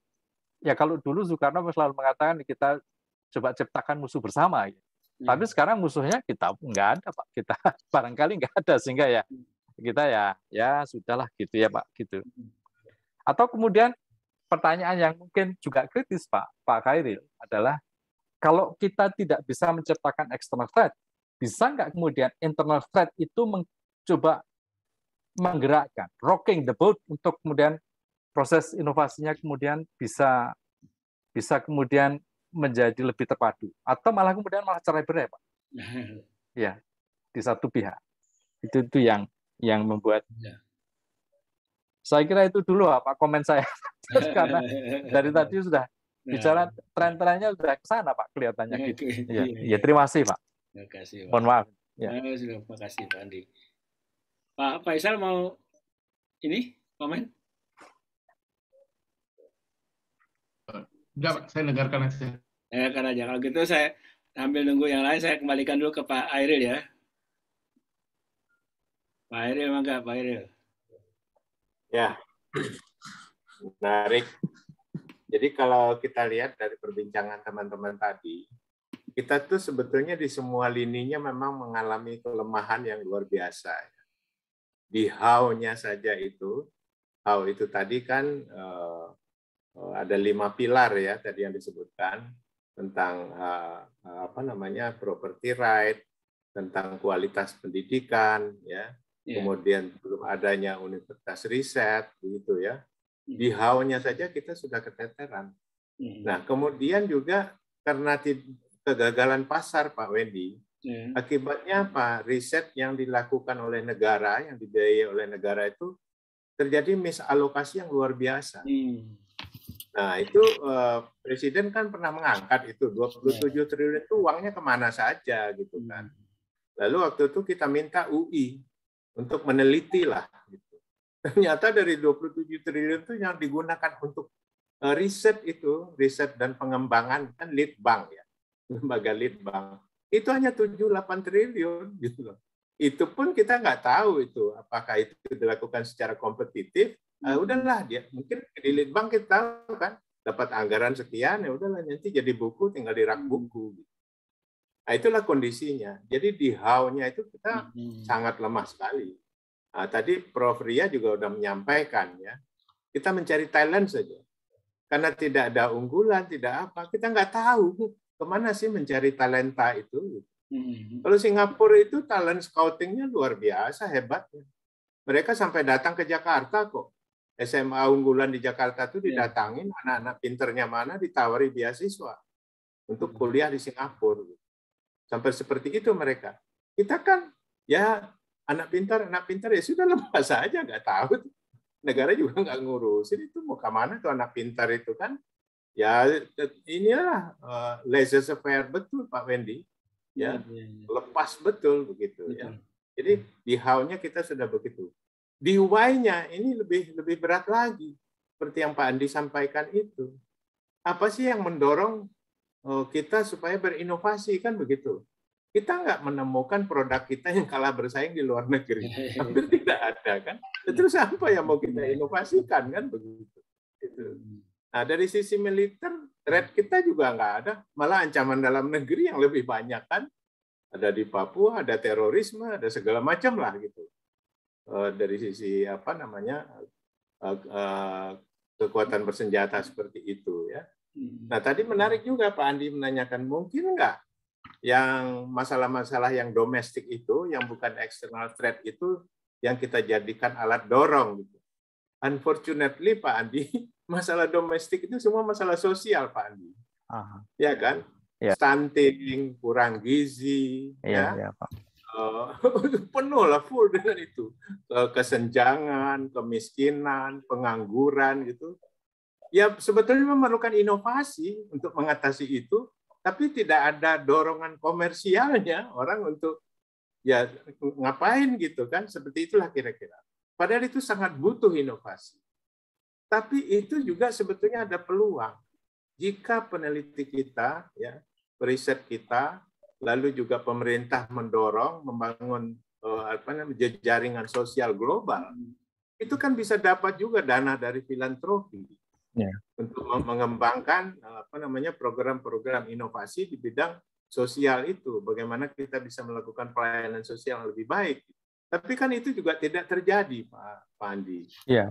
ya kalau dulu Soekarno selalu mengatakan kita coba ciptakan musuh bersama. Ya. Tapi sekarang musuhnya kita nggak ada, Pak. Kita barangkali nggak ada, sehingga ya kita ya sudahlah gitu ya Pak. Gitu. Atau kemudian pertanyaan yang mungkin juga kritis Pak Khairil adalah, kalau kita tidak bisa menciptakan external threat, bisa nggak kemudian internal threat itu mencoba menggerakkan, rocking the boat untuk kemudian proses inovasinya kemudian bisa kemudian menjadi lebih terpadu, atau malah kemudian cerai-berai Pak? Ya, di satu pihak. Itu yang membuat. Saya kira itu dulu Pak komen saya, karena dari tadi sudah bicara tren-trennya sudah ke sana Pak, kelihatannya gitu. Ya, terima kasih Pak. Terima kasih Pak. Mohon maaf. Ya. Terima kasih Pak Andi. Pak Faisal mau ini komen? Enggak Pak, saya dengarkan aja. Dengarkan aja. Kalau gitu saya sambil nunggu yang lain, saya kembalikan dulu ke Pak Khairil ya. Pak Khairil, mangga Pak Khairil. Ya, menarik. Jadi kalau kita lihat dari perbincangan teman-teman tadi, kita tuh sebetulnya di semua lininya memang mengalami kelemahan yang luar biasa. Di how-nya saja itu, how itu tadi kan ada 5 pilar ya tadi yang disebutkan tentang property right, tentang kualitas pendidikan, ya, kemudian belum adanya universitas riset, begitu ya. Di how-nya saja kita sudah keteteran. Nah, kemudian juga karena kegagalan pasar, Pak Wendy, akibatnya apa? Riset yang dilakukan oleh negara, yang dibiayai oleh negara itu terjadi misalokasi yang luar biasa. Nah, itu Presiden kan pernah mengangkat itu 27 triliun itu uangnya kemana saja gitu kan. Lalu waktu itu kita minta UI untuk meneliti lah. Gitu. Ternyata dari 27 triliun itu yang digunakan untuk riset itu, riset dan pengembangan kan Litbang ya, lembaga Litbang. Itu hanya 7-8 triliun gitu loh. Itu pun kita nggak tahu itu apakah itu dilakukan secara kompetitif. Udahlah dia mungkin di Litbang kita tahu kan dapat anggaran sekian, ya udahlah nanti jadi buku tinggal di rak buku. Nah, itulah kondisinya. Jadi di how-nya itu kita sangat lemah sekali. Nah, tadi Prof. Ria juga udah menyampaikan ya, kita mencari talent saja. Karena tidak ada unggulan, tidak apa, kita nggak tahu kemana sih mencari talenta itu. Kalau Singapura itu talent scouting-nya luar biasa, hebatnya. Mereka sampai datang ke Jakarta kok. SMA unggulan di Jakarta itu didatangin, anak-anak pinternya mana ditawari beasiswa untuk kuliah di Singapura. Sampai seperti itu mereka. Kita kan ya anak pintar ya sudah lepas saja, nggak tahu. Negara juga nggak ngurusin itu mau kemana tuh anak pintar itu kan. Ya inilah laissez-faire betul Pak Wendy. Ya, lepas betul begitu ya. Jadi di how-nya kita sudah begitu. Di why-nya ini lebih berat lagi. Seperti yang Pak Andi sampaikan itu. Apa sih yang mendorong kita supaya berinovasi kan begitu? Kita nggak menemukan produk kita yang kalah bersaing di luar negeri. Hampir tidak ada kan. Terus apa yang mau kita inovasikan kan begitu. Gitu. Nah dari sisi militer, threat kita juga nggak ada. Malah ancaman dalam negeri yang lebih banyak kan. Ada di Papua, ada terorisme, ada segala macam lah gitu. Dari sisi kekuatan bersenjata seperti itu ya. Nah tadi menarik juga Pak Andi menanyakan mungkin nggak yang masalah-masalah yang domestik itu, yang bukan external threat itu, yang kita jadikan alat dorong. Gitu. Unfortunately, Pak Andi, masalah domestik itu semua masalah sosial, Pak Andi. Ya kan? Ya. Stunting, kurang gizi, ya Pak. Penuh lah, full dengan itu. Kesenjangan, kemiskinan, pengangguran, gitu. Ya sebetulnya memerlukan inovasi untuk mengatasi itu, tapi tidak ada dorongan komersialnya orang untuk ya ngapain gitu kan, seperti itulah kira-kira. Padahal itu sangat butuh inovasi. Tapi itu juga sebetulnya ada peluang jika peneliti kita, ya, riset kita, lalu juga pemerintah mendorong membangun jaringan sosial global. Itu kan bisa dapat juga dana dari filantropi. Untuk mengembangkan program-program inovasi di bidang sosial itu, bagaimana kita bisa melakukan pelayanan sosial yang lebih baik. Tapi kan itu juga tidak terjadi, Pak Andi. Ya.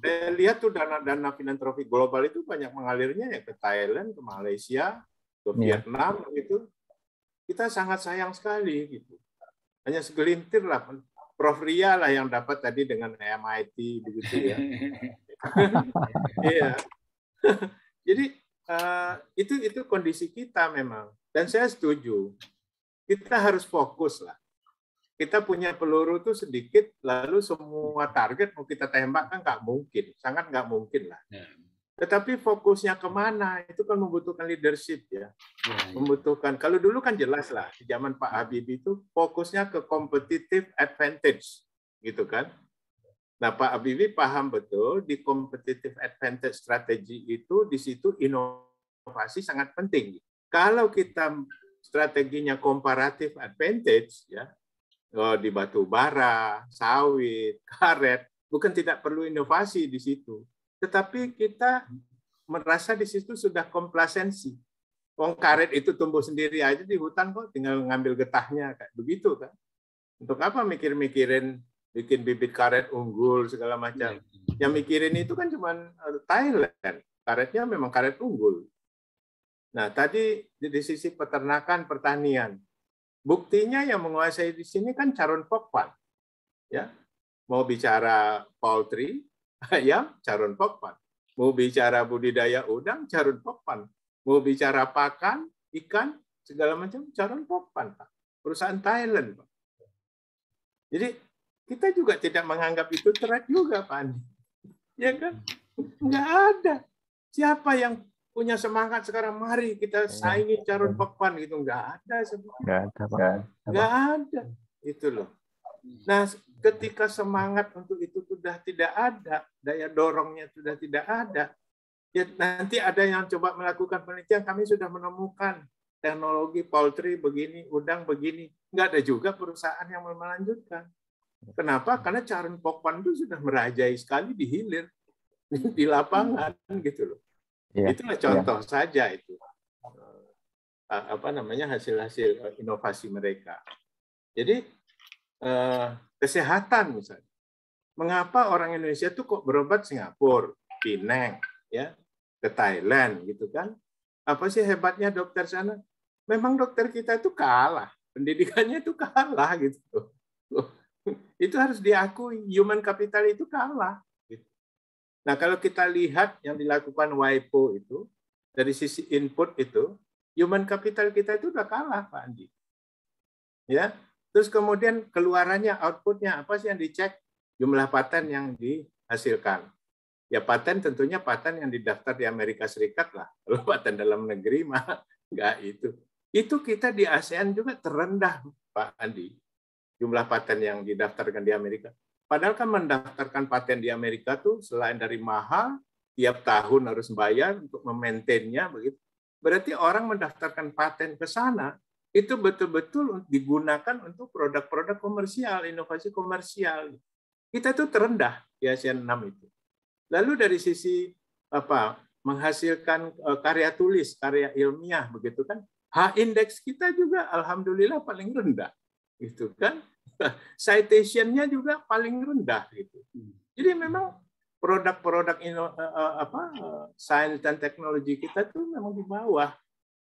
Saya lihat tuh dana filantropi global itu banyak mengalirnya ya ke Thailand, ke Malaysia, ke Vietnam gitu. Kita sangat sayang sekali gitu. Hanya segelintir lah. Prof. Ria lah yang dapat tadi dengan MIT begitu ya. Iya. Jadi itu kondisi kita memang. Dan saya setuju. Kita harus fokus lah. Kita punya peluru tuh sedikit, lalu semua target mau kita tembak kan nggak mungkin, sangat nggak mungkin lah. Tetapi fokusnya kemana? Itu kan membutuhkan leadership ya. Membutuhkan. Kalau dulu kan jelas lah di zaman Pak Habibie itu fokusnya ke competitive advantage, gitu kan? Nah, Pak Habibie paham betul di competitive advantage strategi itu, di situ inovasi sangat penting. Kalau kita strateginya comparative advantage, ya di batu bara, sawit, karet, bukan tidak perlu inovasi di situ. Tetapi kita merasa di situ sudah komplasensi. Wong karet itu tumbuh sendiri aja di hutan kok, tinggal ngambil getahnya kayak begitu kan. Untuk apa mikir-mikirin bikin bibit karet unggul segala macam. Yang mikirin itu kan cuma Thailand. karetnya memang karet unggul. Nah, tadi di sisi peternakan, pertanian, buktinya yang menguasai di sini kan Charon Pokphand. Ya, mau bicara poultry, ayam, Charon Pokphand. Mau bicara budidaya udang, Charon Pokphand. Mau bicara pakan, ikan, segala macam, Charon Pokphand, Pak. Perusahaan Thailand, Pak. Jadi kita juga tidak menganggap itu threat juga, Pak Andi. Ya kan? Nggak ada. Siapa yang punya semangat sekarang, mari kita saingi Charon Pokphand gitu. Nggak ada sebetulnya. Nggak ada, Pak. Nggak ada. Itu loh. Nah, ketika semangat untuk itu sudah tidak ada, daya dorongnya sudah tidak ada, ya nanti ada yang coba melakukan penelitian, kami sudah menemukan teknologi poultry begini, udang begini. Nggak ada juga perusahaan yang melanjutkan. Kenapa? Karena Charon Pokphand itu sudah merajai sekali di hilir, di lapangan gitu loh. Ya, itulah contoh saja itu hasil-hasil inovasi mereka. Jadi kesehatan misalnya, mengapa orang Indonesia tuh kok berobat Singapura, Penang, ya, ke Thailand gitu kan? Apa sih hebatnya dokter sana? Memang dokter kita itu kalah, pendidikannya itu kalah gitu. Itu harus diakui, human capital itu kalah. Nah, kalau kita lihat yang dilakukan WIPO itu, dari sisi input itu, human capital kita itu udah kalah, Pak Andi. Ya, terus kemudian keluarannya, outputnya, apa sih yang dicek? Jumlah paten yang dihasilkan. Ya, paten tentunya paten yang didaftar di Amerika Serikat lah. Kalau paten dalam negeri mah nggak itu. Itu kita di ASEAN juga terendah, Pak Andi. Jumlah paten yang didaftarkan di Amerika. Padahal kan mendaftarkan paten di Amerika tuh selain dari mahal, tiap tahun harus bayar untuk memaintainnya begitu. Berarti orang mendaftarkan paten ke sana itu betul-betul digunakan untuk produk-produk komersial, inovasi komersial. Kita tuh terendah di ASEAN 6 itu. Lalu dari sisi menghasilkan karya tulis, karya ilmiah begitu kan, H-index kita juga alhamdulillah paling rendah. Gitu kan? Citation-nya juga paling rendah gitu. Jadi memang produk-produk sains dan teknologi kita tuh memang di bawah.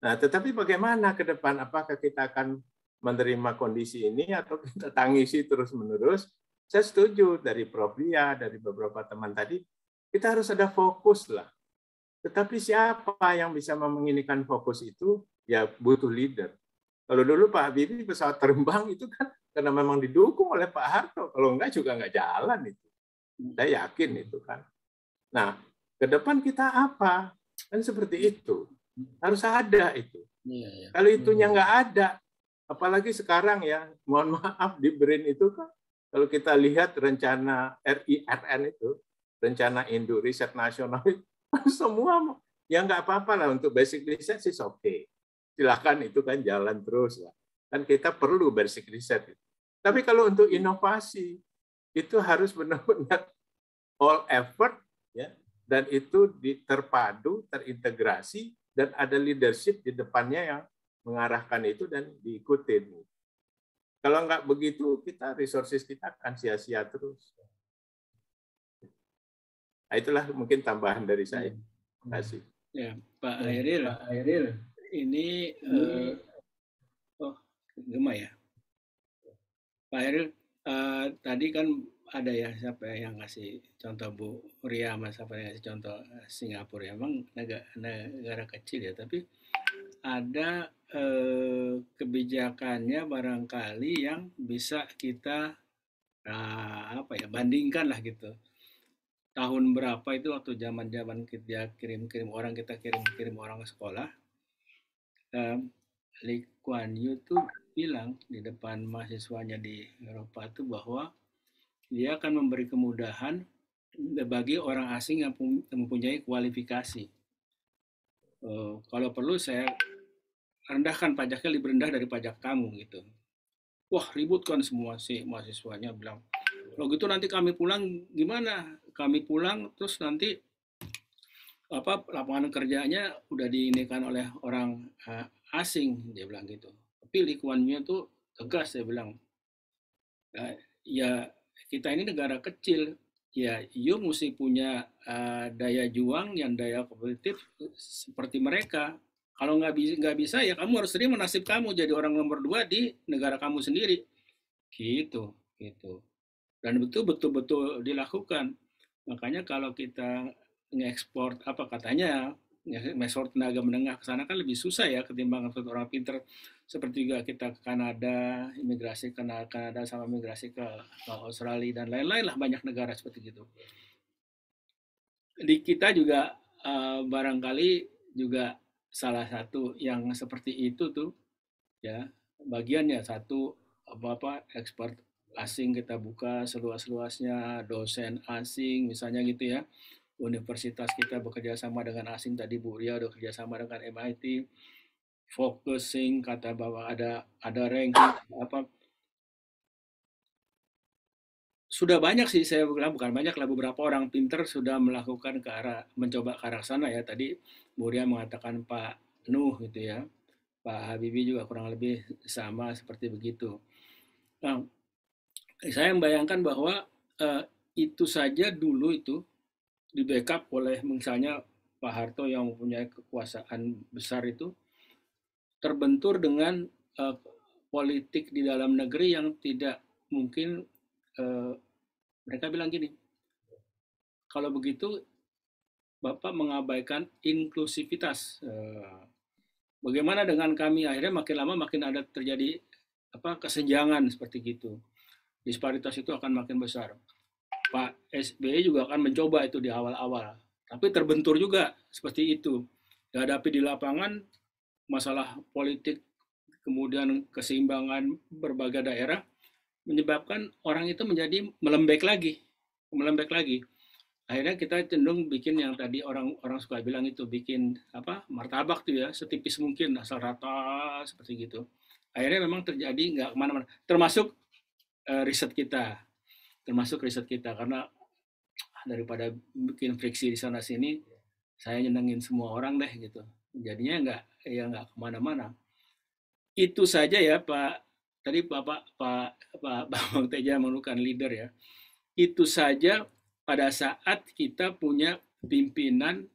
Nah, tetapi bagaimana ke depan? Apakah kita akan menerima kondisi ini atau kita tangisi terus-menerus? Saya setuju dari Prof. Lia, dari beberapa teman tadi, kita harus ada fokus lah. Tetapi siapa yang bisa menginikan fokus itu? Ya butuh leader. Kalau dulu Pak Habibie pesawat terbang itu kan karena memang didukung oleh Pak Harto. Kalau enggak juga enggak jalan itu. Saya yakin itu kan. Nah, ke depan kita apa? Kan seperti itu. Harus ada itu. Kalau itunya enggak ada, apalagi sekarang ya, mohon maaf di BRIN itu kan, kalau kita lihat rencana RIRN itu, rencana Indo Riset Nasional itu, semua ya enggak apa-apa lah untuk basic research is okay. Silakan itu kan jalan terus lah. Kan kita perlu basic research. Tapi kalau untuk inovasi itu harus benar-benar all effort ya, dan itu terpadu, terintegrasi dan ada leadership di depannya yang mengarahkan itu dan diikutin. Kalau nggak begitu, resources kita akan sia-sia terus. Nah, itulah mungkin tambahan dari saya. Terima kasih. Ya, Pak Hairil. Ini Gema ya. Pak Hairil, tadi kan ada ya siapa yang ngasih contoh Bu Ria, Mas siapa yang ngasih contoh Singapura. Emang negara kecil ya, tapi ada kebijakannya barangkali yang bisa kita bandingkan lah gitu. Tahun berapa itu waktu zaman kita kirim orang ke sekolah. Lee Kuan Yew tuh bilang di depan mahasiswanya di Eropa tuh bahwa dia akan memberi kemudahan bagi orang asing yang mempunyai kualifikasi. Kalau perlu saya rendahkan pajaknya lebih rendah dari pajak kamu gitu. Wah, ribut kan semua sih mahasiswanya bilang. Kalau gitu nanti kami pulang gimana? Kami pulang terus nanti lapangan kerjanya udah diinikan oleh orang asing, dia bilang gitu. Tapi Lee Kuan Yew tuh tegas, dia bilang, ya kita ini negara kecil, ya you mesti punya daya juang yang daya kompetitif seperti mereka. Kalau nggak bisa ya kamu harus terima nasib kamu jadi orang nomor 2 di negara kamu sendiri. Gitu. Dan itu betul-betul dilakukan. Makanya kalau kita ngekspor apa katanya ngekspor tenaga menengah ke sana kan lebih susah ya ketimbang orang pinter, seperti juga kita ke Kanada, imigrasi ke Kanada sama imigrasi ke Australia dan lain-lain lah, banyak negara seperti gitu. Di kita juga barangkali juga salah satu yang seperti itu tuh ya, bagiannya satu apa ekspor asing kita buka seluas-luasnya, dosen asing misalnya gitu ya. Universitas kita bekerja sama dengan asing, tadi Bu Ria udah kerja sama dengan MIT, focusing kata bahwa ada ranking apa. Sudah banyak sih saya bilang, bukan banyak lah, beberapa orang pinter sudah melakukan mencoba ke arah sana ya. Tadi Bu Ria mengatakan Pak Nuh gitu ya. Pak Habibie juga kurang lebih sama seperti begitu. Nah, saya membayangkan bahwa itu saja dulu itu di backup oleh misalnya Pak Harto yang mempunyai kekuasaan besar itu, terbentur dengan politik di dalam negeri yang tidak mungkin. Mereka bilang gini, kalau begitu Bapak mengabaikan inklusivitas. Bagaimana dengan kami? Akhirnya makin lama makin ada terjadi kesenjangan seperti gitu. Disparitas itu akan makin besar. Pak SBY juga akan mencoba itu di awal-awal, tapi terbentur juga seperti itu. Dihadapi di lapangan masalah politik, kemudian keseimbangan berbagai daerah, menyebabkan orang itu menjadi melembek lagi. Akhirnya kita cenderung bikin yang tadi orang suka bilang itu, bikin martabak tuh ya, setipis mungkin asal rata seperti gitu. Akhirnya memang terjadi nggak kemana-mana. Termasuk riset kita, karena daripada bikin friksi di sana sini, saya nyenengin semua orang deh gitu. Jadinya nggak kemana-mana. Itu saja ya Pak. Tadi Pak Bang Teja memerlukan leader ya. Itu saja pada saat kita punya pimpinan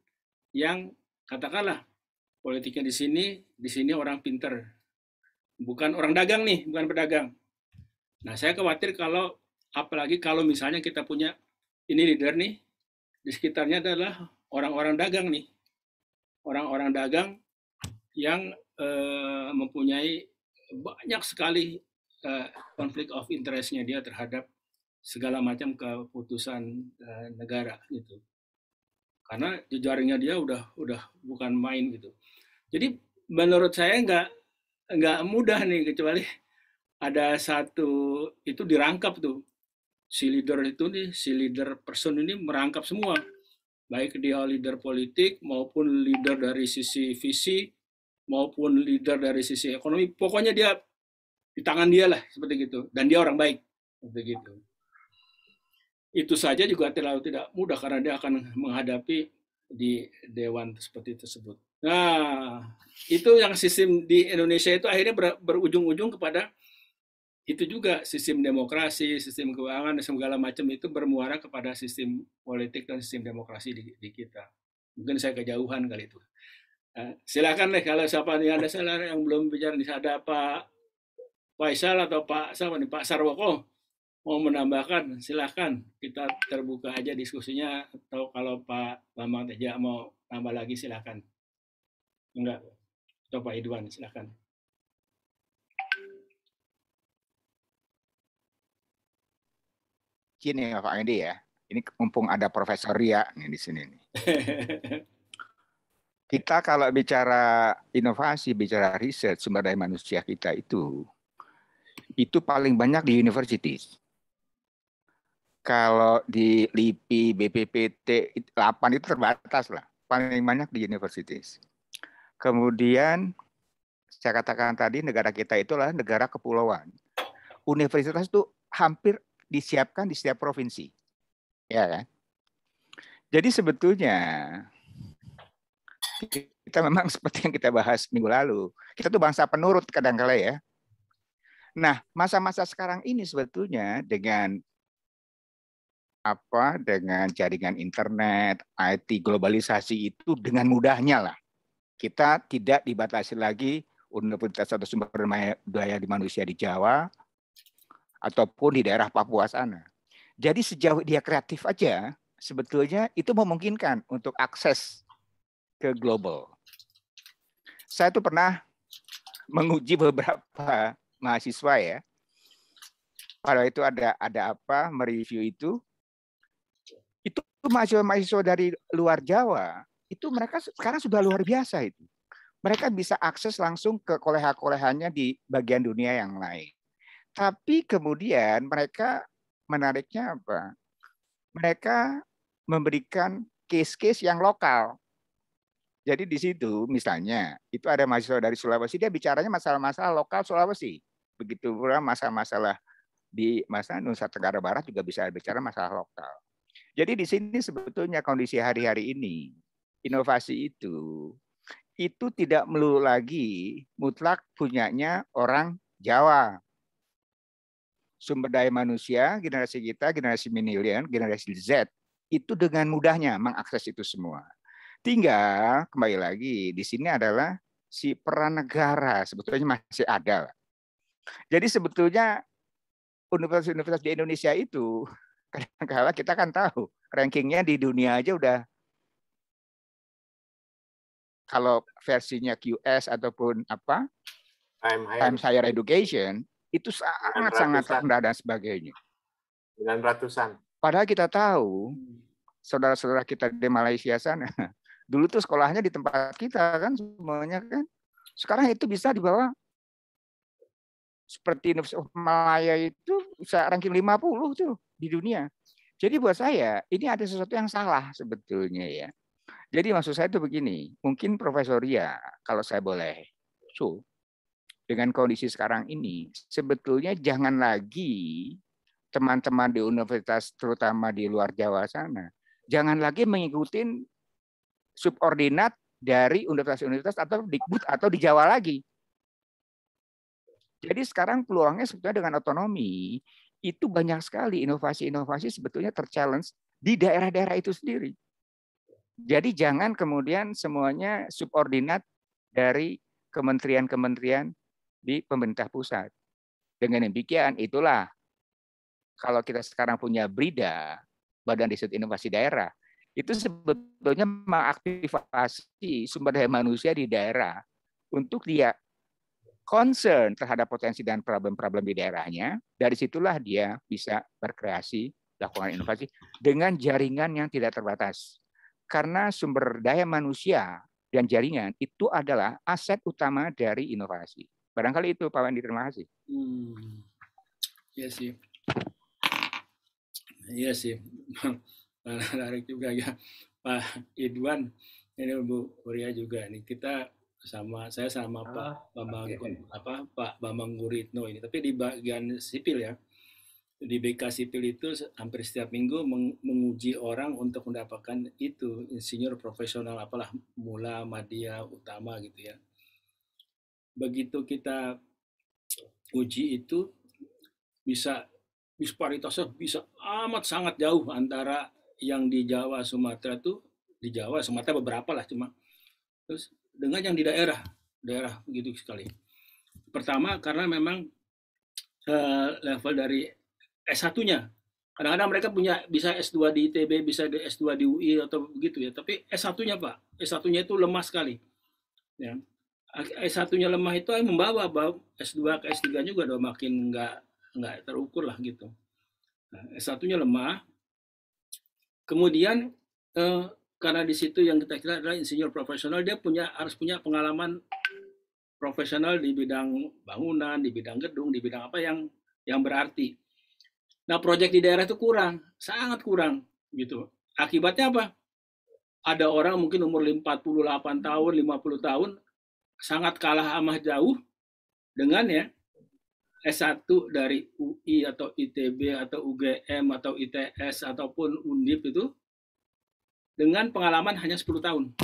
yang katakanlah politiknya di sini orang pinter, bukan orang dagang nih, bukan pedagang. Nah saya khawatir apalagi kalau misalnya kita punya ini leader nih, di sekitarnya adalah orang-orang dagang nih, orang-orang dagang yang mempunyai banyak sekali konflik of interest-nya dia terhadap segala macam keputusan negara gitu. Karena jejaringnya dia udah bukan main gitu. Jadi menurut saya nggak mudah nih, kecuali ada satu itu dirangkap tuh. Si leader person ini merangkap semua. Baik dia leader politik maupun leader dari sisi visi maupun leader dari sisi ekonomi. Pokoknya dia di tangan dia lah seperti gitu, dan dia orang baik seperti gitu. Itu saja juga tidak mudah karena dia akan menghadapi di dewan seperti tersebut. Nah, itu yang sistem di Indonesia itu akhirnya berujung-ujung kepada itu juga, sistem demokrasi, sistem keuangan dan segala macam itu bermuara kepada sistem politik dan sistem demokrasi di kita. Mungkin saya kejauhan kali itu. Silakan deh kalau siapa nih ada salah yang belum bicara, ada Pak Faisal atau Pak Sarwoko mau menambahkan, silakan, kita terbuka aja diskusinya, atau kalau Pak Bambang Teja mau tambah lagi silakan. Enggak, atau Pak Idwan silakan. Gini ya Pak Edi ya, ini mumpung ada Profesor Ria nih di sini nih. Kita kalau bicara inovasi, bicara riset sumber daya manusia kita itu paling banyak di universities. Kalau di LIPI, BPPT 8 itu terbatas lah, paling banyak di universities. Kemudian saya katakan tadi negara kita itulah negara kepulauan. Universitas itu hampir disiapkan di setiap provinsi, ya kan? Jadi sebetulnya kita memang seperti yang kita bahas minggu lalu, kita tuh bangsa penurut kadang-kala ya. Nah, masa-masa sekarang ini sebetulnya dengan dengan jaringan internet, IT, globalisasi itu dengan mudahnya lah. Kita tidak dibatasi lagi universitas atau sumber daya di manusia di Jawa ataupun di daerah Papua sana. Jadi sejauh dia kreatif aja, sebetulnya itu memungkinkan untuk akses ke global. Saya tuh pernah menguji beberapa mahasiswa ya. Pada itu ada mereview itu mahasiswa dari luar Jawa, itu mereka sekarang sudah luar biasa itu. Mereka bisa akses langsung ke koleha-kolehanya di bagian dunia yang lain. Tapi kemudian mereka menariknya apa? Mereka memberikan case-case yang lokal. Jadi di situ misalnya, itu ada mahasiswa dari Sulawesi, dia bicaranya masalah-masalah lokal Sulawesi. Begitu pula masalah-masalah di Nusa Tenggara Barat juga bisa bicara masalah lokal. Jadi di sini sebetulnya kondisi hari-hari ini, inovasi itu tidak melulu lagi mutlak punyanya orang Jawa. Sumber daya manusia, generasi kita, generasi milenial, generasi Z, itu dengan mudahnya mengakses itu semua. Tinggal kembali lagi di sini adalah si peran negara sebetulnya masih ada. Jadi sebetulnya universitas-universitas di Indonesia itu kadang-kala kita kan tahu rankingnya di dunia aja udah, kalau versinya QS ataupun Times Higher Education itu sangat rendah dan sebagainya. 900-an. Padahal kita tahu saudara-saudara kita di Malaysia sana, dulu tuh sekolahnya di tempat kita kan semuanya kan. Sekarang itu bisa di bawah, seperti Universitas Malaya itu bisa ranking 50 tuh di dunia. Jadi buat saya ini ada sesuatu yang salah sebetulnya ya. Jadi maksud saya itu begini, mungkin Profesor Ria, kalau saya boleh, dengan kondisi sekarang ini, sebetulnya jangan lagi teman-teman di universitas, terutama di luar Jawa sana, jangan lagi mengikuti subordinat dari universitas-universitas atau Dikbud atau di Jawa lagi. Jadi sekarang peluangnya sebetulnya dengan otonomi, itu banyak sekali inovasi-inovasi sebetulnya terchallenge di daerah-daerah itu sendiri. Jadi jangan kemudian semuanya subordinat dari kementerian-kementerian di pemerintah pusat. Dengan demikian itulah kalau kita sekarang punya BRIDA, Badan Riset Inovasi Daerah, itu sebetulnya mengaktifasi sumber daya manusia di daerah untuk dia concern terhadap potensi dan problem-problem di daerahnya. Dari situlah dia bisa berkreasi, lakukan inovasi dengan jaringan yang tidak terbatas. Karena sumber daya manusia dan jaringan itu adalah aset utama dari inovasi. Barangkali itu Pak Wendy, terima kasih. Iya sih. Iya sih. Menarik juga ya Pak Idwan, ini Bu Uria juga nih. Saya sama Pak Bambang Guritno ini, tapi di bagian sipil ya. Di BK Sipil itu hampir setiap minggu menguji orang untuk mendapatkan itu insinyur profesional apalah, mula, madya, utama gitu ya. Begitu kita uji itu bisa disparitasnya bisa amat sangat jauh antara yang di Jawa Sumatera tuh, di Jawa Sumatera beberapa lah cuma, terus dengan yang di daerah begitu sekali. Pertama karena memang level dari S1-nya. Kadang-kadang mereka bisa S2 di ITB, bisa di S2 di UI atau begitu ya. Tapi S1-nya Pak, S1-nya itu lemah sekali. Ya. S1-nya lemah itu membawa S2 ke S3 juga udah makin nggak terukur lah gitu. Nah, S1-nya lemah. Kemudian karena di situ yang kita kira adalah insinyur profesional, dia harus punya pengalaman profesional di bidang bangunan, di bidang gedung, di bidang apa yang berarti. Nah, proyek di daerah itu sangat kurang gitu. Akibatnya apa? Ada orang mungkin umur 48 tahun, 50 tahun sangat kalah amat jauh dengan ya S1 dari UI atau ITB atau UGM atau ITS ataupun Undip itu dengan pengalaman hanya 10 tahun.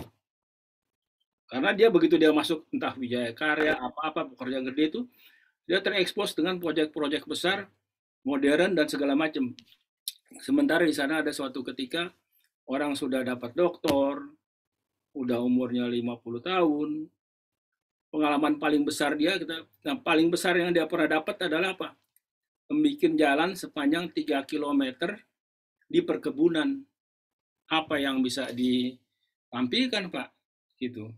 Karena dia begitu dia masuk entah Wijaya Karya, apa-apa pekerjaan gede itu, dia terekspos dengan proyek-proyek besar, modern dan segala macam. Sementara di sana ada suatu ketika orang sudah dapat doktor, udah umurnya 50 tahun, pengalaman paling besar dia, paling besar yang dia pernah dapat adalah apa? Membikin jalan sepanjang 3 km di perkebunan. Apa yang bisa ditampilkan, Pak? Gitu.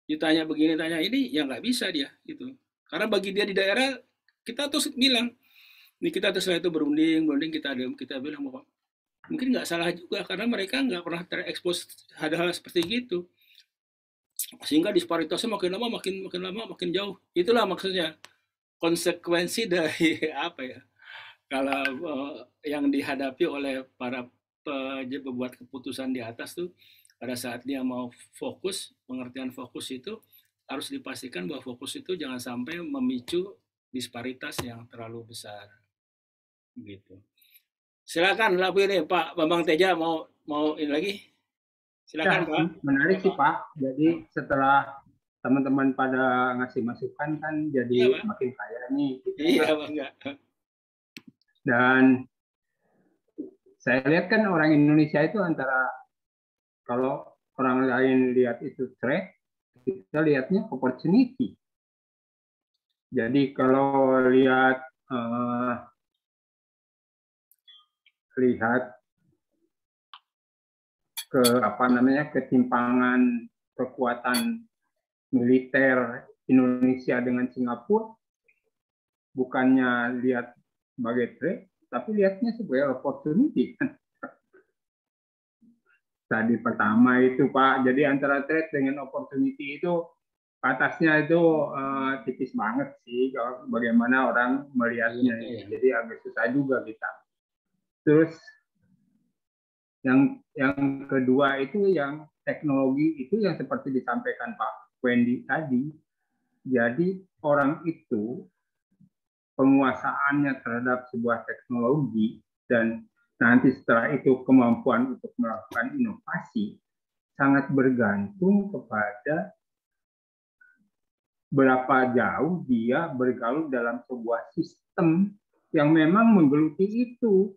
Ditanya begini, tanya ini, ya nggak bisa dia. Gitu. Karena bagi dia di daerah, kita terus bilang, ini kita terus itu berunding kita bilang bahwa mungkin nggak salah juga karena mereka nggak pernah terekspos hal-hal seperti gitu, sehingga disparitasnya makin lama makin jauh. Itulah maksudnya konsekuensi dari apa ya, kalau yang dihadapi oleh para pembuat keputusan di atas tuh pada saat dia mau fokus, pengertian fokus itu harus dipastikan bahwa fokus itu jangan sampai memicu disparitas yang terlalu besar. Gitu. Silakan laku ini Pak Bambang Teja mau ini lagi. Silakan ya, Pak. Menarik sih Pak. Jadi setelah teman-teman pada ngasih masukan kan jadi ya, makin kaya nih. Iya Bangga. Dan saya lihat kan orang Indonesia itu antara, kalau orang lain lihat itu threat, kita lihatnya opportunity. Jadi kalau lihat ke ketimpangan kekuatan militer Indonesia dengan Singapura, bukannya lihat sebagai threat, tapi lihatnya sebagai opportunity. Tadi pertama itu Pak, jadi antara threat dengan opportunity itu batasnya itu tipis banget sih, bagaimana orang melihatnya. Jadi agak susah juga kita. Terus yang kedua itu yang teknologi itu yang seperti disampaikan Pak Wendy tadi. Jadi orang itu penguasaannya terhadap sebuah teknologi dan nanti setelah itu kemampuan untuk melakukan inovasi sangat bergantung kepada berapa jauh dia bergaul dalam sebuah sistem yang memang menggeluti itu.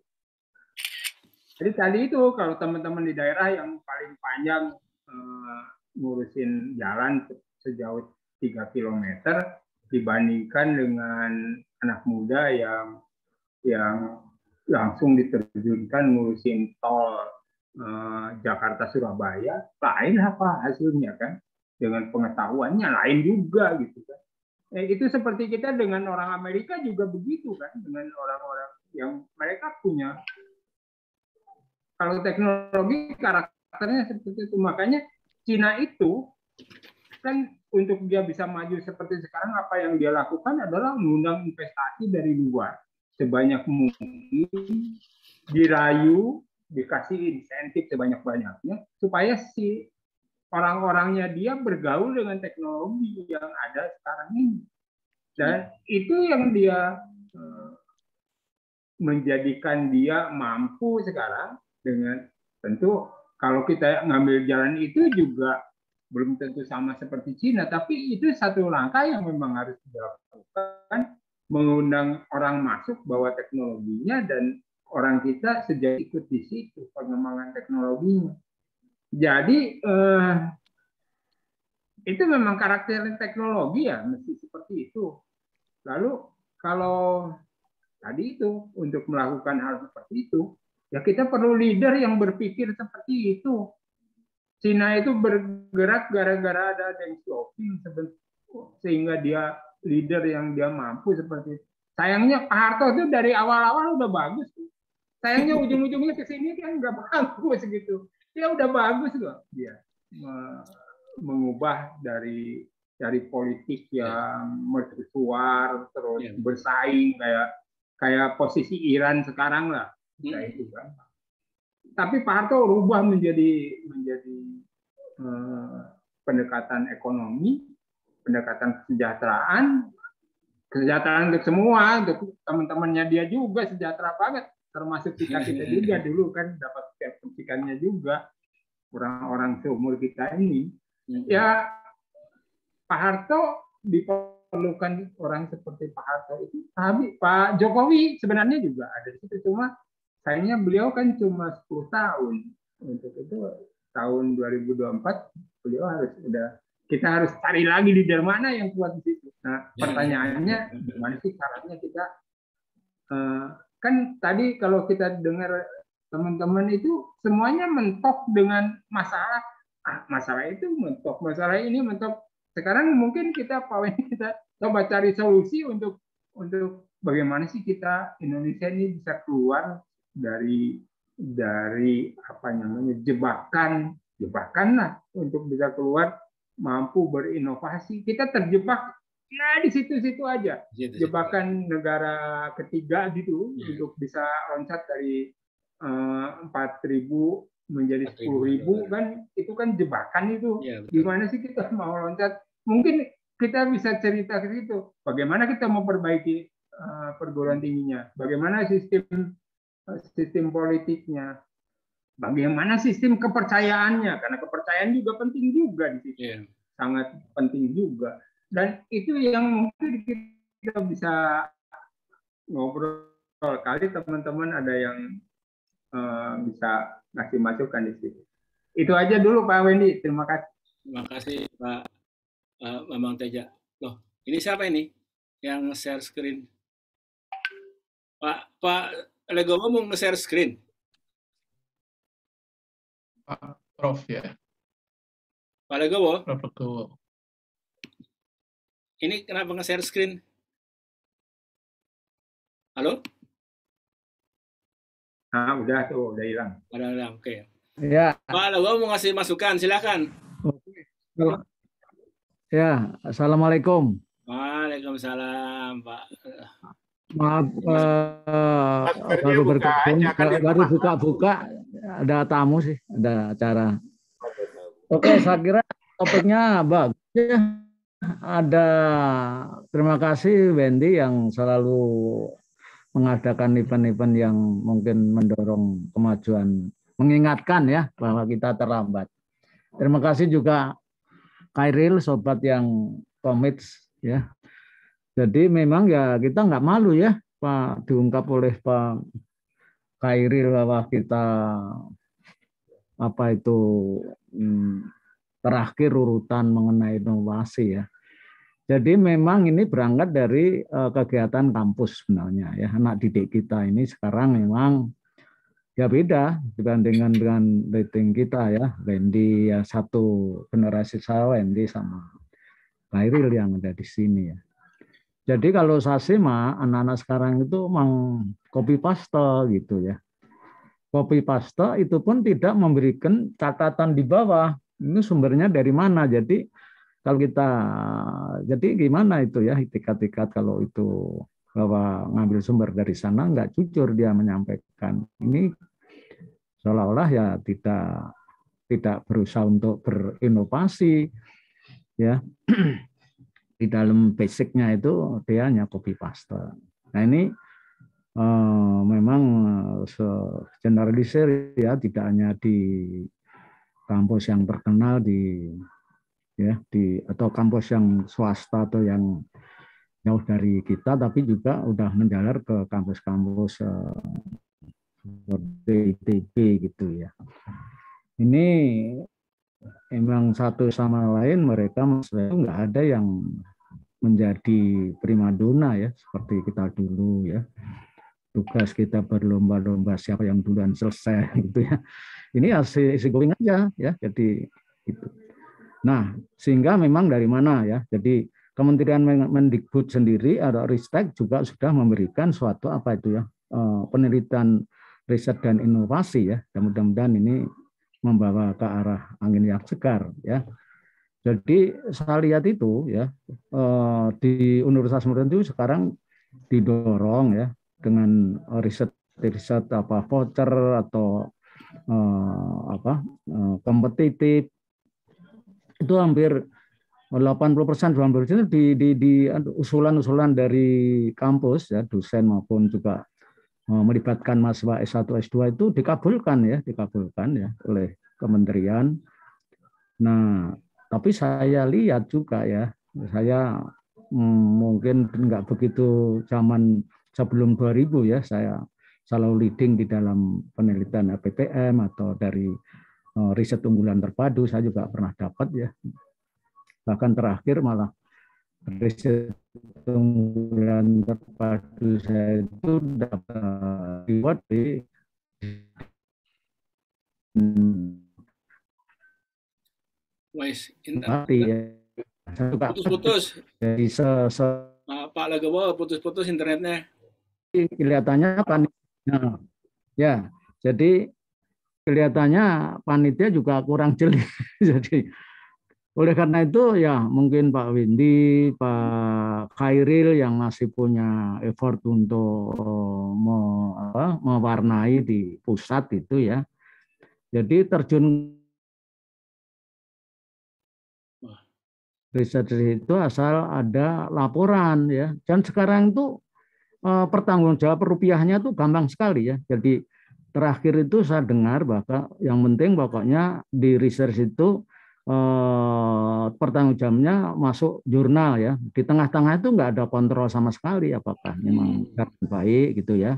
Jadi tadi itu kalau teman-teman di daerah yang paling panjang ngurusin jalan sejauh 3 km dibandingkan dengan anak muda yang langsung diterjunkan ngurusin tol Jakarta Surabaya, lain apa hasilnya kan, dengan pengetahuannya lain juga gitu kan. Itu seperti kita dengan orang Amerika juga begitu kan, dengan orang-orang yang mereka punya, kalau teknologi karakternya seperti itu. Makanya Cina itu kan untuk dia bisa maju seperti sekarang, apa yang dia lakukan adalah mengundang investasi dari luar sebanyak mungkin, dirayu, dikasih insentif sebanyak-banyaknya supaya si orang-orangnya dia bergaul dengan teknologi yang ada sekarang ini. Dan itu yang dia menjadikan dia mampu sekarang. Dengan tentu kalau kita ngambil jalan itu juga belum tentu sama seperti Cina, tapi itu satu langkah yang memang harus dilakukan, mengundang orang masuk bawa teknologinya dan orang kita sejak ikut di situ pengembangan teknologinya. Jadi itu memang karakter teknologi ya, mesti seperti itu. Lalu kalau tadi itu untuk melakukan hal seperti itu, ya kita perlu leader yang berpikir seperti itu. Cina itu bergerak gara-gara ada Deng Xiaoping sehingga dia leader yang dia mampu seperti itu. Sayangnya Pak Harto itu dari awal-awal udah bagus. Sayangnya ujung-ujungnya ke sini kan nggak bagus gitu. Dia udah bagus loh dia mengubah dari politik yang mercusuar terus bersaing kayak posisi Iran sekarang lah. Itu kan. Tapi Pak Harto rubah menjadi pendekatan ekonomi, pendekatan kesejahteraan untuk semua, untuk teman-temannya dia juga sejahtera banget, termasuk kita juga dulu kan dapat sertifikatnya juga, orang-orang seumur kita ini. Ya Pak Harto diperlukan orang seperti Pak Harto itu, tapi Pak Jokowi sebenarnya juga ada di situ, cuma sayangnya beliau kan cuma 10 tahun. Untuk itu tahun 2024 beliau kita harus cari lagi leader mana yang kuat di situ. Nah, pertanyaannya gimana sih caranya kita kan tadi kalau kita dengar teman-teman itu semuanya mentok dengan masalah masalah itu mentok, masalah ini mentok. Sekarang mungkin kita coba cari solusi untuk bagaimana sih kita Indonesia ini bisa keluar dari apa namanya jebakan lah, untuk bisa keluar mampu berinovasi. Kita terjebak di situ-situ aja, jebakan negara ketiga gitu, untuk bisa loncat dari 4.000 menjadi 10.000 kan, itu kan jebakan itu. Gimana sih kita mau loncat? Mungkin kita bisa cerita ke situ. Bagaimana kita memperbaiki perguruan tingginya? Bagaimana sistem politiknya? Bagaimana sistem kepercayaannya? Karena kepercayaan juga penting juga di situ, sangat penting juga. Dan itu yang mungkin kita bisa ngobrol kali teman-teman ada yang bisa ngasih masukan di situ. Itu aja dulu Pak Wendy. Terima kasih. Terima kasih Pak Bambang Teja. Loh, ini siapa ini yang share screen? Pak Legowo mau nge-share screen? Pak Prof ya. Pak Legowo? Prof Legowo. Ini kenapa nge-share screen? Halo? Udah tuh, udah hilang. Udah hilang, oke. Ya. Pak Legowo mau ngasih masukan, silakan. Ya, assalamualaikum. Waalaikumsalam, Pak. Maaf, baru buka-buka, ada tamu sih, ada acara. Oke, saya kira topiknya bagus ya. Terima kasih Wendy yang selalu mengadakan event-event yang mungkin mendorong kemajuan, mengingatkan ya bahwa kita terlambat. Terima kasih juga Khairil, sobat yang komit ya. Jadi memang ya kita nggak malu ya Pak, diungkap oleh Pak Khairil bahwa kita terakhir urutan mengenai inovasi ya. Jadi memang ini berangkat dari kegiatan kampus sebenarnya ya. Anak didik kita ini sekarang memang ya beda dibandingkan dengan rating kita ya. Wendy ya, satu generasi saya, Wendy sama Khairil yang ada di sini ya. Jadi kalau saya simak anak-anak sekarang itu memang copy paste gitu ya. Copy paste itu pun tidak memberikan catatan di bawah. Ini sumbernya dari mana? Jadi kalau jadi gimana itu ya tiket-tiket kalau itu bahwa ngambil sumber dari sana nggak jujur dia menyampaikan. Ini seolah-olah ya tidak berusaha untuk berinovasi ya. Di dalam basicnya itu dia hanya copy paste. Nah ini memang generalisir ya, tidak hanya di kampus yang terkenal atau kampus yang swasta atau yang jauh dari kita, tapi juga udah menjalar ke kampus-kampus seperti ITB gitu ya. Ini memang satu sama lain mereka nggak ada yang menjadi primadona ya seperti kita dulu ya. Tugas kita berlomba-lomba siapa yang duluan selesai gitu ya. Ini easy going aja ya. Jadi itu. Nah, sehingga memang dari mana ya. Jadi Kementerian Mendikbud sendiri atau Ristek juga sudah memberikan suatu penelitian riset dan inovasi ya. Dan mudah-mudahan ini membawa ke arah angin yang segar ya. Jadi saya lihat itu ya di Universitas Modern itu sekarang didorong ya dengan riset voucher atau kompetitif itu hampir 80% di usulan-usulan dari kampus ya, dosen maupun juga melibatkan mahasiswa S1 S2 itu dikabulkan ya oleh kementerian. Nah, tapi saya lihat juga ya, saya mungkin nggak begitu zaman sebelum 2000 ya, saya selalu leading di dalam penelitian LPPM atau dari riset unggulan terpadu, saya juga pernah dapat ya. Bahkan terakhir malah riset unggulan terpadu saya itu dapat reward di putus-putus. Jadi Pak Legowo putus-putus internetnya. Kelihatannya panitia, ya. Jadi kelihatannya panitia juga kurang jeli. Jadi oleh karena itu ya mungkin Pak Windy, Pak Khairil yang masih punya effort untuk mewarnai di pusat itu ya. Jadi terjun riset itu asal ada laporan ya. Dan sekarang itu pertanggungjawab rupiahnya tuh gampang sekali ya. Jadi terakhir itu saya dengar bahwa yang penting pokoknya di research itu pertanggungjawabnya masuk jurnal ya. Di tengah-tengah itu nggak ada kontrol sama sekali apakah memang baik gitu ya.